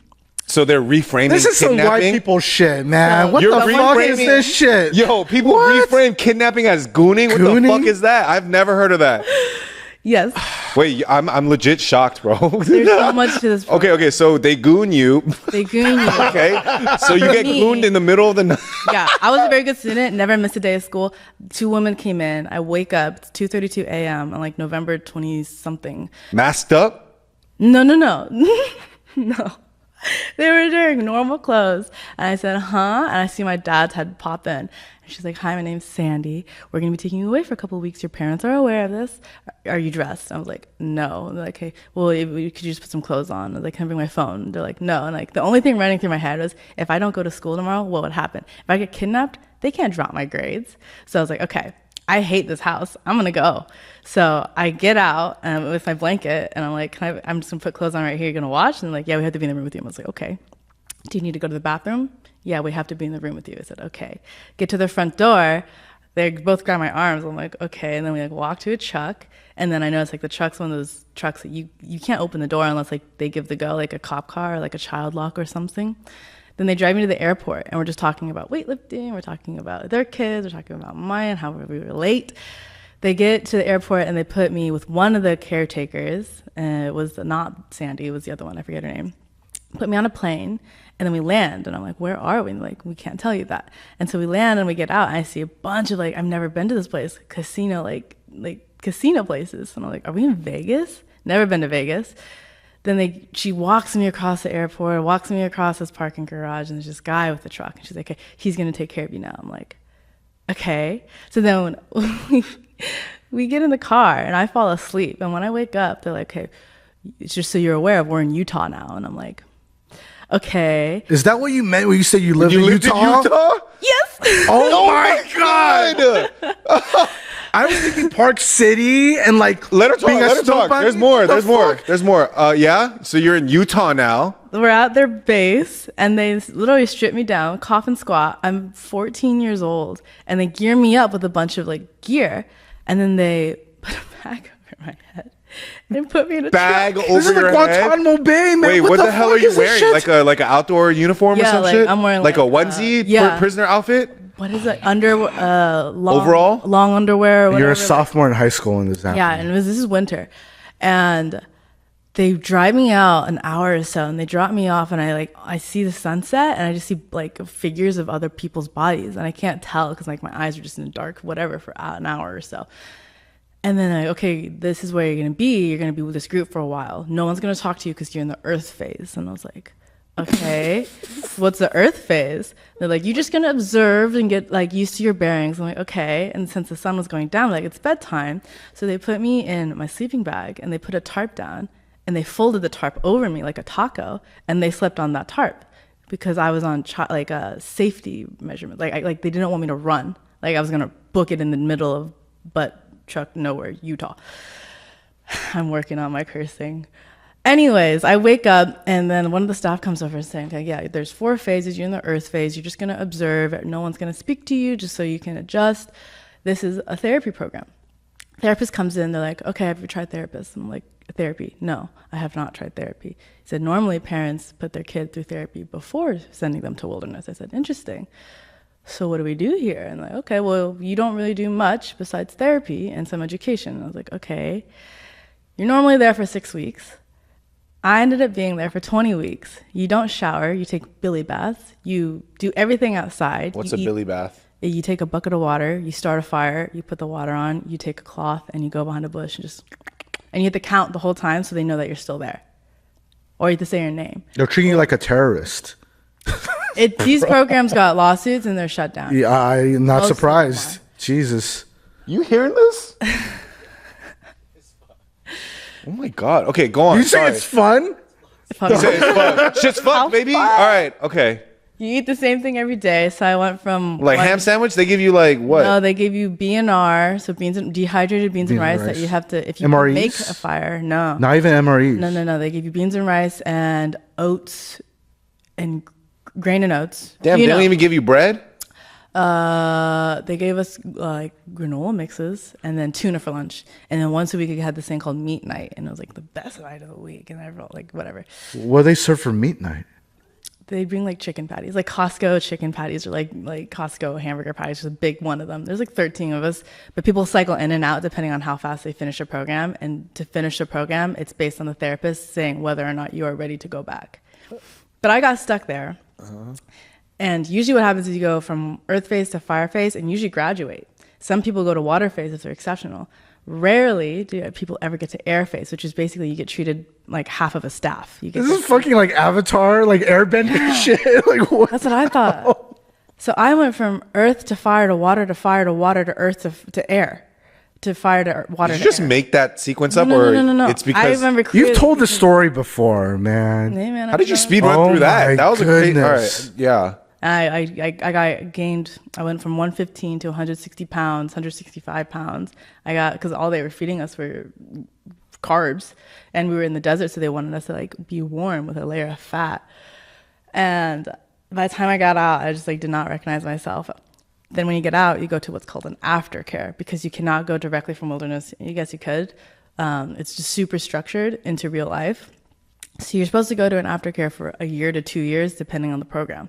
Speaker 2: So they're reframing
Speaker 1: This is some
Speaker 2: kidnapping?
Speaker 1: white people shit, man.
Speaker 3: So
Speaker 1: What
Speaker 2: You're
Speaker 1: the fuck is
Speaker 2: reframing-
Speaker 1: this shit?
Speaker 2: Yo, people
Speaker 1: What?
Speaker 2: reframe kidnapping as gooning? What the
Speaker 1: Gooning?
Speaker 2: fuck is that? I've never heard of that.
Speaker 3: Yes.
Speaker 2: Wait, I'm legit shocked, bro.
Speaker 3: There's so much to this.
Speaker 2: Okay, so they goon you.
Speaker 3: They goon you.
Speaker 2: Okay, so you get
Speaker 3: Me.
Speaker 2: gooned in the middle of the night.
Speaker 3: Yeah, I was a very good student, never missed a day of school. 2 women came in. I wake up, it's 2:32 a.m. on like November 20-something.
Speaker 2: Masked up?
Speaker 3: No. No. They were wearing normal clothes. And I said, huh? And I see my dad's head pop in. And she's like, hi, my name's Sandy. We're going to be taking you away for a couple of weeks. Your parents are aware of this. Are you dressed? I was like, no. And they're like, hey, well, could you just put some clothes on? I was like, can I bring my phone? They're like, no. And like, the only thing running through my head was, if I don't go to school tomorrow, what would happen? If I get kidnapped, they can't drop my grades. So I was like, okay, I hate this house. I'm going to go. So I get out with my blanket and I'm like, I'm just going to put clothes on right here. You're going to watch? And they're like, yeah, we have to be in the room with you. I was like, okay. Do you need to go to the bathroom? Yeah, we have to be in the room with you. I said, okay. Get to the front door. They both grab my arms. I'm like, okay. And then we like walk to a truck. And then I noticed like the truck's one of those trucks that you can't open the door unless like they give the go, like a cop car or like a child lock or something. Then they drive me to the airport and we're just talking about weightlifting. We're talking about their kids. We're talking about mine, how we relate. They get to the airport and they put me with one of the caretakers. And it was not Sandy. It was the other one. I forget her name. Put me on a plane. And then we land. And I'm like, where are we? And like, we can't tell you that. And so we land and we get out. And I see a bunch of like, I've never been to this place. Casino, like casino places. And I'm like, are we in Vegas? Never been to Vegas. Then she walks me across the airport, walks me across this parking garage, and there's this guy with the truck. And she's like, okay, he's going to take care of you now. I'm like, okay. So then we get in the car, and I fall asleep. And when I wake up, they're like, okay, it's just so you're aware of, we're in Utah now. And I'm like, okay.
Speaker 1: Is that what you meant when you said you lived in
Speaker 2: lived
Speaker 1: Utah?
Speaker 2: in Utah?
Speaker 3: Yes.
Speaker 1: Oh my god! I was thinking Park City and like
Speaker 2: Let her talk.
Speaker 1: being a
Speaker 2: Let her
Speaker 1: snow
Speaker 2: talk.
Speaker 1: bunny.
Speaker 2: There's more.
Speaker 1: What the
Speaker 2: There's more.
Speaker 1: fuck?
Speaker 2: There's more. Yeah. So you're in Utah now.
Speaker 3: We're at their base and they literally strip me down, cough and squat. I'm 14 years old and they gear me up with a bunch of like gear and then they put a bag over my head and put me in a
Speaker 2: Bag
Speaker 3: truck.
Speaker 1: This
Speaker 2: over
Speaker 1: is like
Speaker 2: your head.
Speaker 1: Guantanamo Bay, man.
Speaker 2: Wait, what the hell
Speaker 1: fuck
Speaker 2: are you
Speaker 1: is this
Speaker 2: wearing?
Speaker 1: shit?
Speaker 2: Like an outdoor uniform or
Speaker 3: Yeah,
Speaker 2: some
Speaker 3: like,
Speaker 2: shit?
Speaker 3: I'm wearing
Speaker 2: like a
Speaker 3: like,
Speaker 2: onesie
Speaker 3: yeah.
Speaker 2: prisoner outfit?
Speaker 3: What is it? Long,
Speaker 2: Overall?
Speaker 3: long underwear. Or whatever.
Speaker 1: You're a sophomore in high school in this happened.
Speaker 3: Yeah, and this is winter, and they drive me out an hour or so, and they drop me off, and I see the sunset, and I just see like figures of other people's bodies, and I can't tell because like my eyes are just in the dark, whatever, for an hour or so. And then okay, this is where you're gonna be. You're gonna be with this group for a while. No one's gonna talk to you because you're in the Earth phase. And I was like, okay, what's the Earth phase? They're like, you're just gonna observe and get like used to your bearings. I'm like, okay. And since the sun was going down, like it's bedtime, so they put me in my sleeping bag and they put a tarp down and they folded the tarp over me like a taco and they slept on that tarp because I was on like a safety measurement. Like they didn't want me to run. Like I was gonna book it in the middle of butt truck nowhere, Utah. I'm working on my cursing. Anyways, I wake up and then one of the staff comes over and saying, okay, yeah, there's 4 phases. You're in the Earth phase. You're just going to observe. No one's going to speak to you just so you can adjust. This is a therapy program. Therapist comes in. They're like, okay, have you tried therapist? I'm like, therapy? No, I have not tried therapy. He said, normally parents put their kid through therapy before sending them to wilderness. I said, interesting. So what do we do here? And like, okay, well, you don't really do much besides therapy and some education. And I was like, okay, you're normally there for 6 weeks. I ended up being there for 20 weeks. You don't shower, you take billy baths, you do everything outside.
Speaker 2: What's a billy bath?
Speaker 3: You take a bucket of water, you start a fire, you put the water on, you take a cloth and you go behind a bush and you have to count the whole time so they know that you're still there. Or you have to say your name.
Speaker 1: They're treating you like a terrorist.
Speaker 3: These programs got lawsuits and they're shut down.
Speaker 1: Yeah, I'm not
Speaker 3: Most of them
Speaker 1: surprised.
Speaker 3: are.
Speaker 1: Jesus.
Speaker 2: You hearing this? Oh my god. Okay, go on.
Speaker 1: You say
Speaker 2: Sorry.
Speaker 1: it's fun?
Speaker 3: Fuck.
Speaker 2: You say it's fun. Shit's fun,
Speaker 3: How
Speaker 2: baby.
Speaker 3: fun?
Speaker 2: All right. Okay.
Speaker 3: You eat the same thing every day. So I went from
Speaker 2: Like ham sandwich? They give you like what?
Speaker 3: No, they give you B&R, so dehydrated beans and rice that you have to, if you
Speaker 1: MREs?
Speaker 3: make a fire, no.
Speaker 1: Not even MREs.
Speaker 3: No. They give you beans and rice and oats and grain and oats.
Speaker 2: Damn, they don't even give you bread?
Speaker 3: They gave us like granola mixes and then tuna for lunch. And then once a week we had this thing called meat night, and it was like the best night of the week. And I felt like whatever.
Speaker 1: What do they serve for meat night?
Speaker 3: They bring like chicken patties, like Costco chicken patties, or like Costco hamburger patties. Just a big one of them. There's like 13 of us, but people cycle in and out depending on how fast they finish a program. And to finish a program, it's based on the therapist saying whether or not you are ready to go back. But I got stuck there. And usually what happens is you go from earth phase to fire phase and usually graduate. Some people go to water phase if they're exceptional. Rarely do people ever get to air phase, which is basically you get treated like half of a staff. You get
Speaker 1: This is fucking like Avatar, like airbender shit. Like what?
Speaker 3: That's what I thought. So I went from earth to fire to water to fire to water to earth to air to fire to water
Speaker 2: Did
Speaker 3: to
Speaker 2: you just
Speaker 3: air.
Speaker 2: make that sequence up,
Speaker 3: No.
Speaker 2: it's
Speaker 3: I
Speaker 2: because
Speaker 3: remember
Speaker 1: You've told the story before, man.
Speaker 3: Hey, man,
Speaker 2: how did you speed
Speaker 1: Oh
Speaker 2: run through that?
Speaker 1: my
Speaker 2: That was a great. All
Speaker 1: goodness.
Speaker 2: right, yeah.
Speaker 3: I went from 115 to 160 pounds, 165 pounds. Because all they were feeding us were carbs, and we were in the desert, so they wanted us to like be warm with a layer of fat. And by the time I got out, I just like did not recognize myself. Then when you get out, you go to what's called an aftercare because you cannot go directly from wilderness. I guess you could. It's just super structured into real life. So you're supposed to go to an aftercare for a year to 2 years, depending on the program.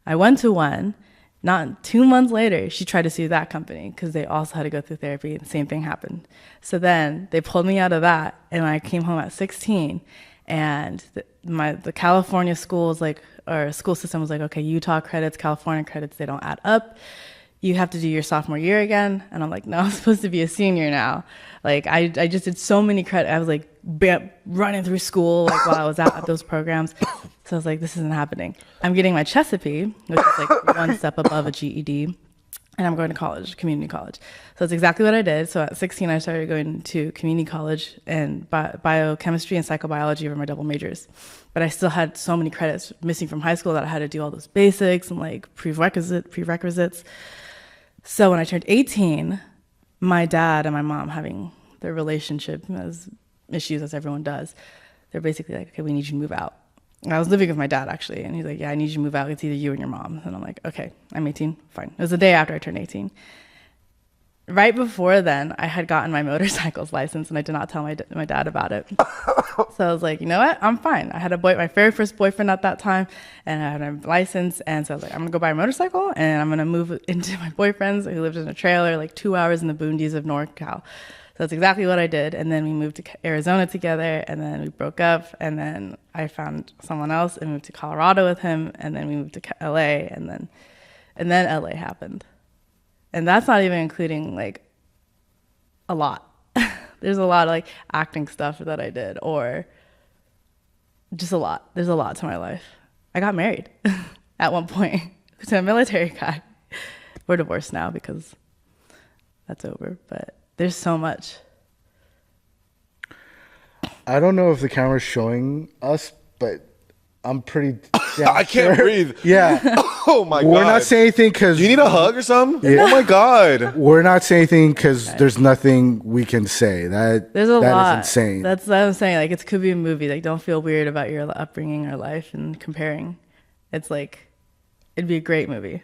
Speaker 3: I went to one. Not 2 months later, she tried to sue that company because they also had to go through therapy, and the same thing happened. So then they pulled me out of that, and I came home at 16, and the California schools or school system was like, okay, Utah credits, California credits, they don't add up. You have to do your sophomore year again. And I'm like, no, I'm supposed to be a senior now. Like, I just did so many credits. I was like running through school like while I was at those programs. So I was like, this isn't happening. I'm getting my Chesapeake, which is like one step above a GED. and I'm going to college, community college. So that's exactly what I did. So at 16, I started going to community college, and biochemistry and psychobiology were my double majors. But I still had so many credits missing from high school that I had to do all those basics and like prerequisites. So when I turned 18, my dad and my mom, having their relationship as issues as everyone does, they're basically like, okay, we need you to move out. And I was living with my dad, actually, and he's like, yeah, I need you to move out. It's either you and your mom. And I'm like, okay, I'm 18, fine. It was the day after I turned 18. Right before then, I had gotten my motorcycle's license, and I did not tell my dad about it. So I was like, you know what? I'm fine. I had my very first boyfriend at that time, and I had a license. And so I was like, I'm going to go buy a motorcycle, and I'm going to move into my boyfriend's, who lived in a trailer like 2 hours in the boondies of NorCal. So that's exactly what I did. And then we moved to Arizona together, and then we broke up, and then I found someone else and moved to Colorado with him, and then we moved to LA, and then LA happened. And that's not even including like a lot. There's a lot of like acting stuff that I did, or just a lot. There's a lot to my life. I got married at one point to a military guy. We're divorced now because that's over, but there's so much.
Speaker 1: I don't know if the camera's showing us, but I'm pretty
Speaker 2: I can't breathe.
Speaker 1: Yeah.
Speaker 2: Oh my God.
Speaker 1: We're not saying anything because...
Speaker 2: Do you need a hug or something?
Speaker 1: Yeah.
Speaker 2: Oh my God.
Speaker 1: We're not saying anything because there's nothing we can say. There's a lot. That is insane.
Speaker 3: That's what I'm saying. Like, it could be a movie. Like, don't feel weird about your upbringing or life and comparing. It's like, it'd be a great movie.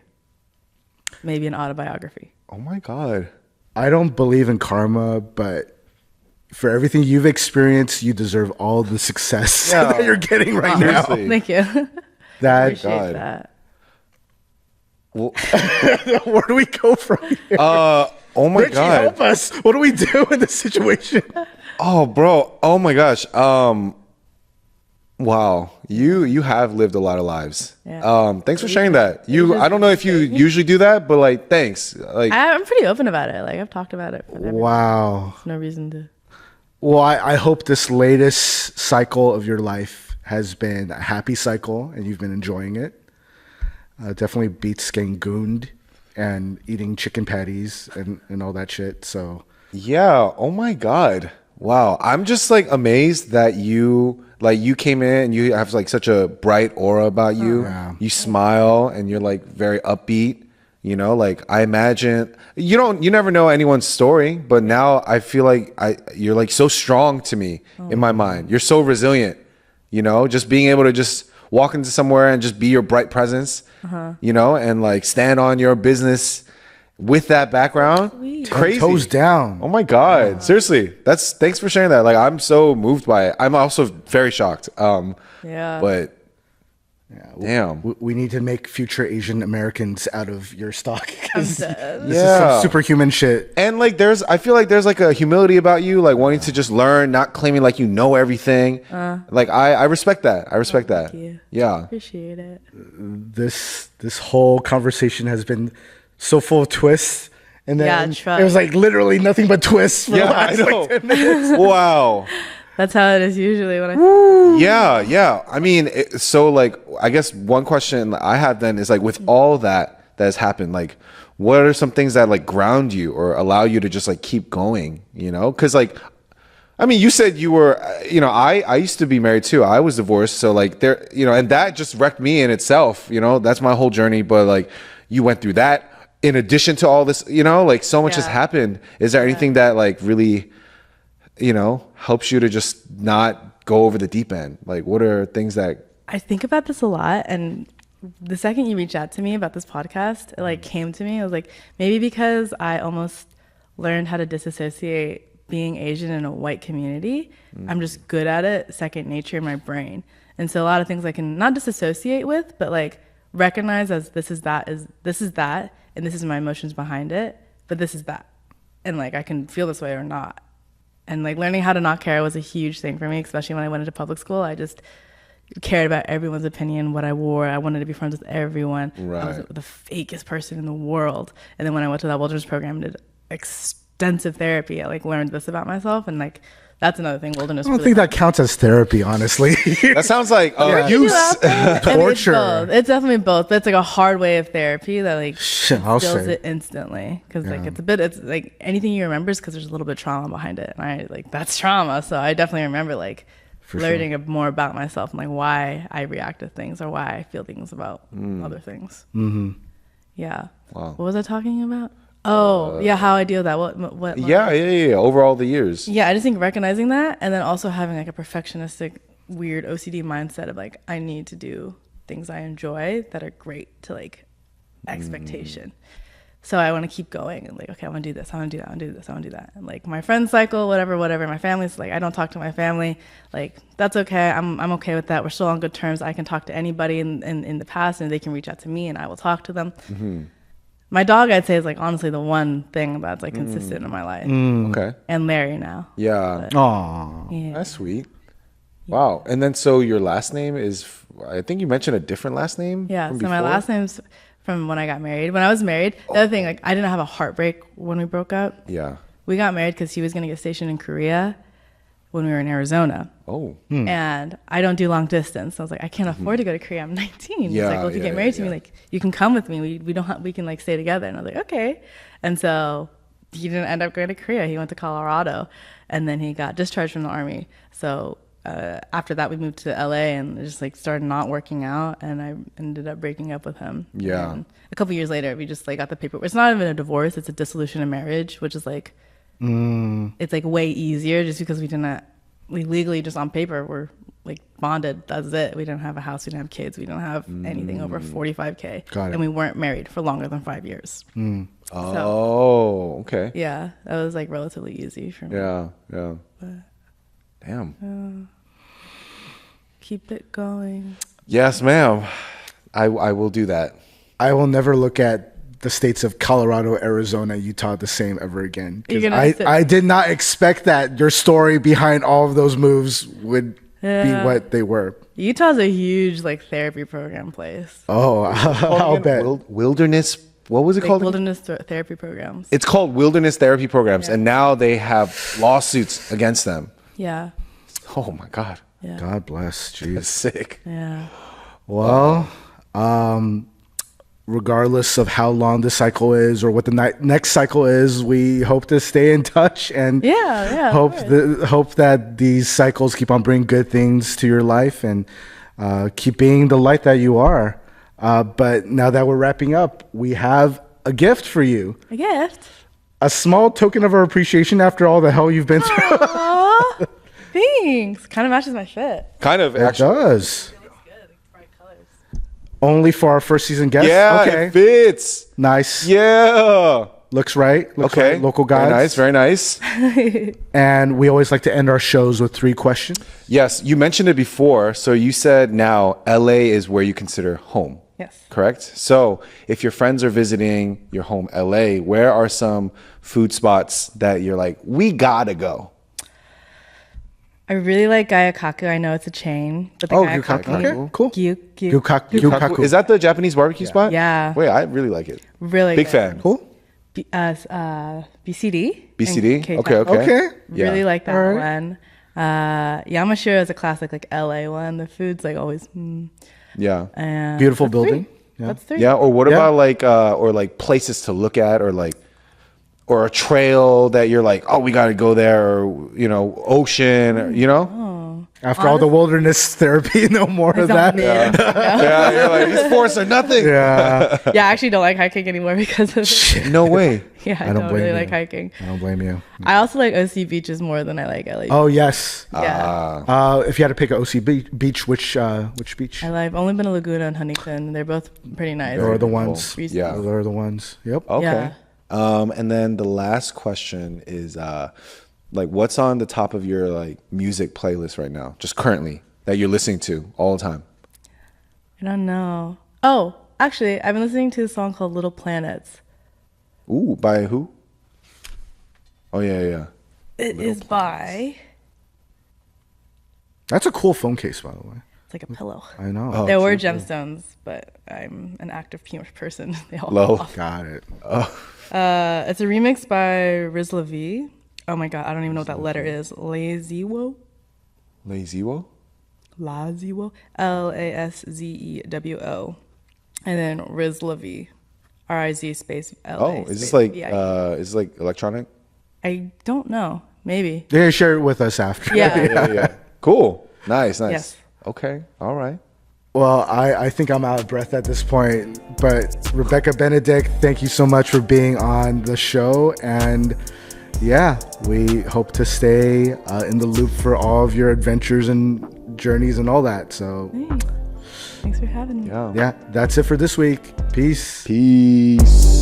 Speaker 3: Maybe an autobiography.
Speaker 2: Oh my God.
Speaker 1: I don't believe in karma, but for everything you've experienced, you deserve all the success that you're getting right now.
Speaker 3: Thank you. Appreciate that.
Speaker 2: Well,
Speaker 1: where do we go from here?
Speaker 2: Oh my
Speaker 1: Richie,
Speaker 2: God.
Speaker 1: help us. What do we do in this situation?
Speaker 2: Oh, bro. Oh my gosh. Wow. You have lived a lot of lives.
Speaker 3: Yeah.
Speaker 2: Thanks for sharing that. I don't know if you usually do that, but like, thanks. Like,
Speaker 3: I'm pretty open about it. Like, I've talked about it.
Speaker 1: Wow.
Speaker 3: There's no reason to.
Speaker 1: Well, I hope this latest cycle of your life has been a happy cycle and you've been enjoying it. Definitely beats getting gooned and eating chicken patties and all that shit. So
Speaker 2: yeah. Oh my God. Wow. I'm just like amazed that you came in and you have like such a bright aura about you.
Speaker 1: Yeah.
Speaker 2: You smile and you're like very upbeat. You know, like I imagine you never know anyone's story, but now I feel like you're like so strong to me in my mind. You're so resilient, you know, just being able to just walk into somewhere and just be your bright presence, you know, and like stand on your business with that background.
Speaker 3: Sweet.
Speaker 2: Crazy.
Speaker 1: Toes down.
Speaker 2: Oh my God. Seriously. Thanks for sharing that. Like, I'm so moved by it. I'm also very shocked.
Speaker 3: Yeah.
Speaker 2: But
Speaker 1: Yeah,
Speaker 2: damn.
Speaker 1: We need to make future Asian Americans out of your stock. This
Speaker 3: dead.
Speaker 1: is some superhuman shit.
Speaker 2: And like I feel like there's like a humility about you, like wanting to just learn, not claiming like you know everything. Like I respect that. I respect that.
Speaker 3: Thank you.
Speaker 2: Yeah.
Speaker 3: Appreciate it.
Speaker 1: This whole conversation has been so full of twists. And then
Speaker 3: trust.
Speaker 1: it was like literally nothing but twists for the last like 10 minutes.
Speaker 2: Wow.
Speaker 3: That's how it is usually when
Speaker 2: Yeah. I mean, so like, I guess one question I have then is like, with all that has happened, like, what are some things that like ground you or allow you to just like keep going, you know? Because like, I mean, you said you were, you know, I used to be married too. I was divorced. So like there, you know, and that just wrecked me in itself, you know, that's my whole journey. But like you went through that in addition to all this, you know, like so much has happened. Is there anything that like really, you know, helps you to just not go over the deep end? Like, what are things that...
Speaker 3: I think about this a lot, and the second you reached out to me about this podcast, it like came to me. I was like, maybe because I almost learned how to disassociate being Asian in a white community, I'm just good at it, second nature in my brain. And so a lot of things I can not disassociate with, but like recognize as this is that, and this is my emotions behind it, but this is that. And like I can feel this way or not. And like learning how to not care was a huge thing for me, especially when I went into public school. I just cared about everyone's opinion, what I wore. I wanted to be friends with everyone.
Speaker 2: Right.
Speaker 3: I was the fakest person in the world. And then when I went to that wilderness program, it extensive therapy. I like learned this about myself, and like that's another thing wilderness
Speaker 1: I don't
Speaker 3: really
Speaker 1: think that counts as therapy, honestly.
Speaker 2: That sounds like
Speaker 1: Use torture.
Speaker 3: It's definitely both. It's like a hard way of therapy that like
Speaker 1: I'll
Speaker 3: feels
Speaker 1: say.
Speaker 3: it instantly, because like it's like anything you remember is because there's a little bit of trauma behind it, and I like that's trauma. So I definitely remember like learning more about myself and like why I react to things or why I feel things about other things. Yeah.
Speaker 2: Wow.
Speaker 3: What was I talking about? Oh, yeah, how I deal with that. What?
Speaker 2: Yeah. Over all the years.
Speaker 3: Yeah, I just think recognizing that, and then also having like a perfectionistic, weird OCD mindset of like I need to do things I enjoy that are great to like expectation. So I want to keep going and like, okay, I want to do this, I want to do that, I want to do this, I want to do that. And like my friend cycle, whatever. My family's like, I don't talk to my family. Like that's okay. I'm okay with that. We're still on good terms. I can talk to anybody in the past, and they can reach out to me, and I will talk to them. My dog, I'd say, is like honestly the one thing that's like consistent in my life.
Speaker 2: Okay.
Speaker 3: And Larry now.
Speaker 2: Yeah.
Speaker 1: Aw.
Speaker 3: Yeah.
Speaker 2: That's sweet. Wow. And then so your last name is, I think you mentioned a different last name.
Speaker 3: Yeah.
Speaker 2: from
Speaker 3: So my
Speaker 2: before?
Speaker 3: last name's from when I got married. When I was married, the other thing, like I didn't have a heartbreak when we broke up.
Speaker 2: Yeah.
Speaker 3: We got married because he was going to get stationed in Korea when we were in Arizona.
Speaker 2: Oh.
Speaker 3: And I don't do long distance. So I was like, I can't afford to go to Korea. I'm 19. He's
Speaker 2: Yeah,
Speaker 3: like, well, if you get married to me, like you can come with me. We can like stay together. And I was like, okay. And so he didn't end up going to Korea. He went to Colorado, and then he got discharged from the army. So after that, we moved to LA, and it just like started not working out, and I ended up breaking up with him.
Speaker 2: Yeah.
Speaker 3: And a couple years later, we just like got the paper. It's not even a divorce; it's a dissolution of marriage, which is like it's like way easier, just because we legally just on paper we're like bonded. That's it. We didn't have a house. We didn't have kids. We didn't have anything over 45K.
Speaker 1: Got it.
Speaker 3: And we weren't married for longer than 5 years.
Speaker 2: Oh, okay.
Speaker 3: Yeah, that was like relatively easy for me.
Speaker 2: Yeah. Damn.
Speaker 3: Keep it going.
Speaker 2: Yes, ma'am. I will do that.
Speaker 1: I will never look at the states of Colorado, Arizona, Utah the same ever again. 'Cause
Speaker 3: You're gonna
Speaker 1: I did not expect that your story behind all of those moves would be what they were.
Speaker 3: Utah's a huge like therapy program place.
Speaker 1: Oh, I'll bet.
Speaker 2: Wilderness. What was it
Speaker 3: Like
Speaker 2: called?
Speaker 3: wilderness therapy programs.
Speaker 2: It's called Wilderness Therapy Programs, and now they have lawsuits against them.
Speaker 3: Yeah.
Speaker 2: Oh my God.
Speaker 3: Yeah.
Speaker 1: God bless.
Speaker 2: That's
Speaker 1: Jeez.
Speaker 2: sick.
Speaker 3: Yeah.
Speaker 1: Well, regardless of how long the cycle is or what the next cycle is, we hope to stay in touch and
Speaker 3: Yeah.
Speaker 1: hope that these cycles keep on bringing good things to your life and keep being the light that you are. But now that we're wrapping up, we have a gift for you.
Speaker 3: A gift.
Speaker 1: A small token of our appreciation after all the hell you've been through.
Speaker 3: Aw, thanks. Kind of matches my fit.
Speaker 2: Kind of,
Speaker 1: It
Speaker 2: actually.
Speaker 1: does.
Speaker 3: Good. Like bright colors.
Speaker 1: Only for our first season guest?
Speaker 2: Yeah,
Speaker 1: Okay.
Speaker 2: it fits.
Speaker 1: Nice.
Speaker 2: Yeah.
Speaker 1: Looks right. Looks
Speaker 2: Okay.
Speaker 1: right. Local guys.
Speaker 2: Very nice.
Speaker 1: And we always like to end our shows with 3 questions.
Speaker 2: Yes, you mentioned it before. So you said now LA is where you consider home.
Speaker 3: Yes.
Speaker 2: Correct? So if your friends are visiting your home LA, where are some food spots that you're like, we gotta go?
Speaker 3: I really like Gayakaku. I know it's a chain, but the
Speaker 1: Gyukaku. Okay, cool.
Speaker 3: Gyukaku.
Speaker 1: Gyukaku.
Speaker 2: Is that the Japanese barbecue spot?
Speaker 3: Yeah.
Speaker 2: Wait, I really like it.
Speaker 3: Really
Speaker 2: Big
Speaker 3: good.
Speaker 2: fan.
Speaker 1: Cool.
Speaker 3: BCD.
Speaker 2: BCD?
Speaker 3: and K-Cup.
Speaker 2: Okay.
Speaker 1: Okay.
Speaker 3: Really
Speaker 2: Yeah.
Speaker 3: like that
Speaker 1: All
Speaker 3: one. Yamashiro is a classic like LA one. The food's like always.
Speaker 2: Yeah.
Speaker 3: And
Speaker 1: Beautiful
Speaker 3: that's
Speaker 1: building.
Speaker 3: 3.
Speaker 1: Yeah.
Speaker 3: That's 3.
Speaker 2: Yeah. Or what
Speaker 1: Yeah.
Speaker 2: about like places to look at or a trail that you're like, oh, we got to go there, or, ocean, or,
Speaker 1: After all the wilderness therapy, no more of that.
Speaker 2: Yeah, you're like, these forests are nothing.
Speaker 1: Yeah.
Speaker 3: Yeah, I actually don't like hiking anymore because of it.
Speaker 2: No way.
Speaker 3: Yeah, I don't
Speaker 1: blame
Speaker 3: really
Speaker 1: you.
Speaker 3: like hiking.
Speaker 1: I don't blame you.
Speaker 3: I also like OC beaches more than I like LA.
Speaker 1: Oh, yes.
Speaker 3: Yeah.
Speaker 1: If you had to pick an OC beach, which beach?
Speaker 3: I've only been to Laguna and Huntington. They're both pretty nice.
Speaker 1: Those are the ones.
Speaker 3: Recent.
Speaker 2: Yeah.
Speaker 1: Those are the ones. Yep.
Speaker 2: Okay.
Speaker 3: Yeah.
Speaker 2: And then the last question is what's on the top of your music playlist right now, just currently, that you're listening to all the time?
Speaker 3: I don't know. Oh, actually, I've been listening to a song called Little Planets.
Speaker 2: Ooh, by who? Oh, yeah.
Speaker 3: It is by...
Speaker 1: That's a cool phone case, by the way.
Speaker 3: It's like a pillow.
Speaker 1: I know.
Speaker 2: Oh,
Speaker 3: There were
Speaker 2: true.
Speaker 3: gemstones, but I'm an active person. They all
Speaker 2: Low.
Speaker 3: fell off.
Speaker 1: Got it.
Speaker 3: It's a remix by Rizlavi. Oh my god, I don't even know what that letter is. Laziwo?
Speaker 2: Laziwo?
Speaker 3: Laziwo? Laszewo. And then Rizlavi. RIZ space LA.
Speaker 2: Oh, is this
Speaker 3: space
Speaker 2: like
Speaker 3: VIE.
Speaker 2: is this like electronic?
Speaker 3: I don't know. Maybe.
Speaker 1: Yeah, share it with us after.
Speaker 3: Yeah.
Speaker 2: Yeah. Cool. Nice.
Speaker 3: Yes.
Speaker 2: Okay. All right.
Speaker 1: Well, I think I'm out of breath at this point. But Rebecca Benedict, thank you so much for being on the show. And yeah, we hope to stay in the loop for all of your adventures and journeys and all that. So
Speaker 3: Hey, thanks for having me.
Speaker 2: Yeah.
Speaker 1: yeah, that's it for this week. Peace.
Speaker 2: Peace.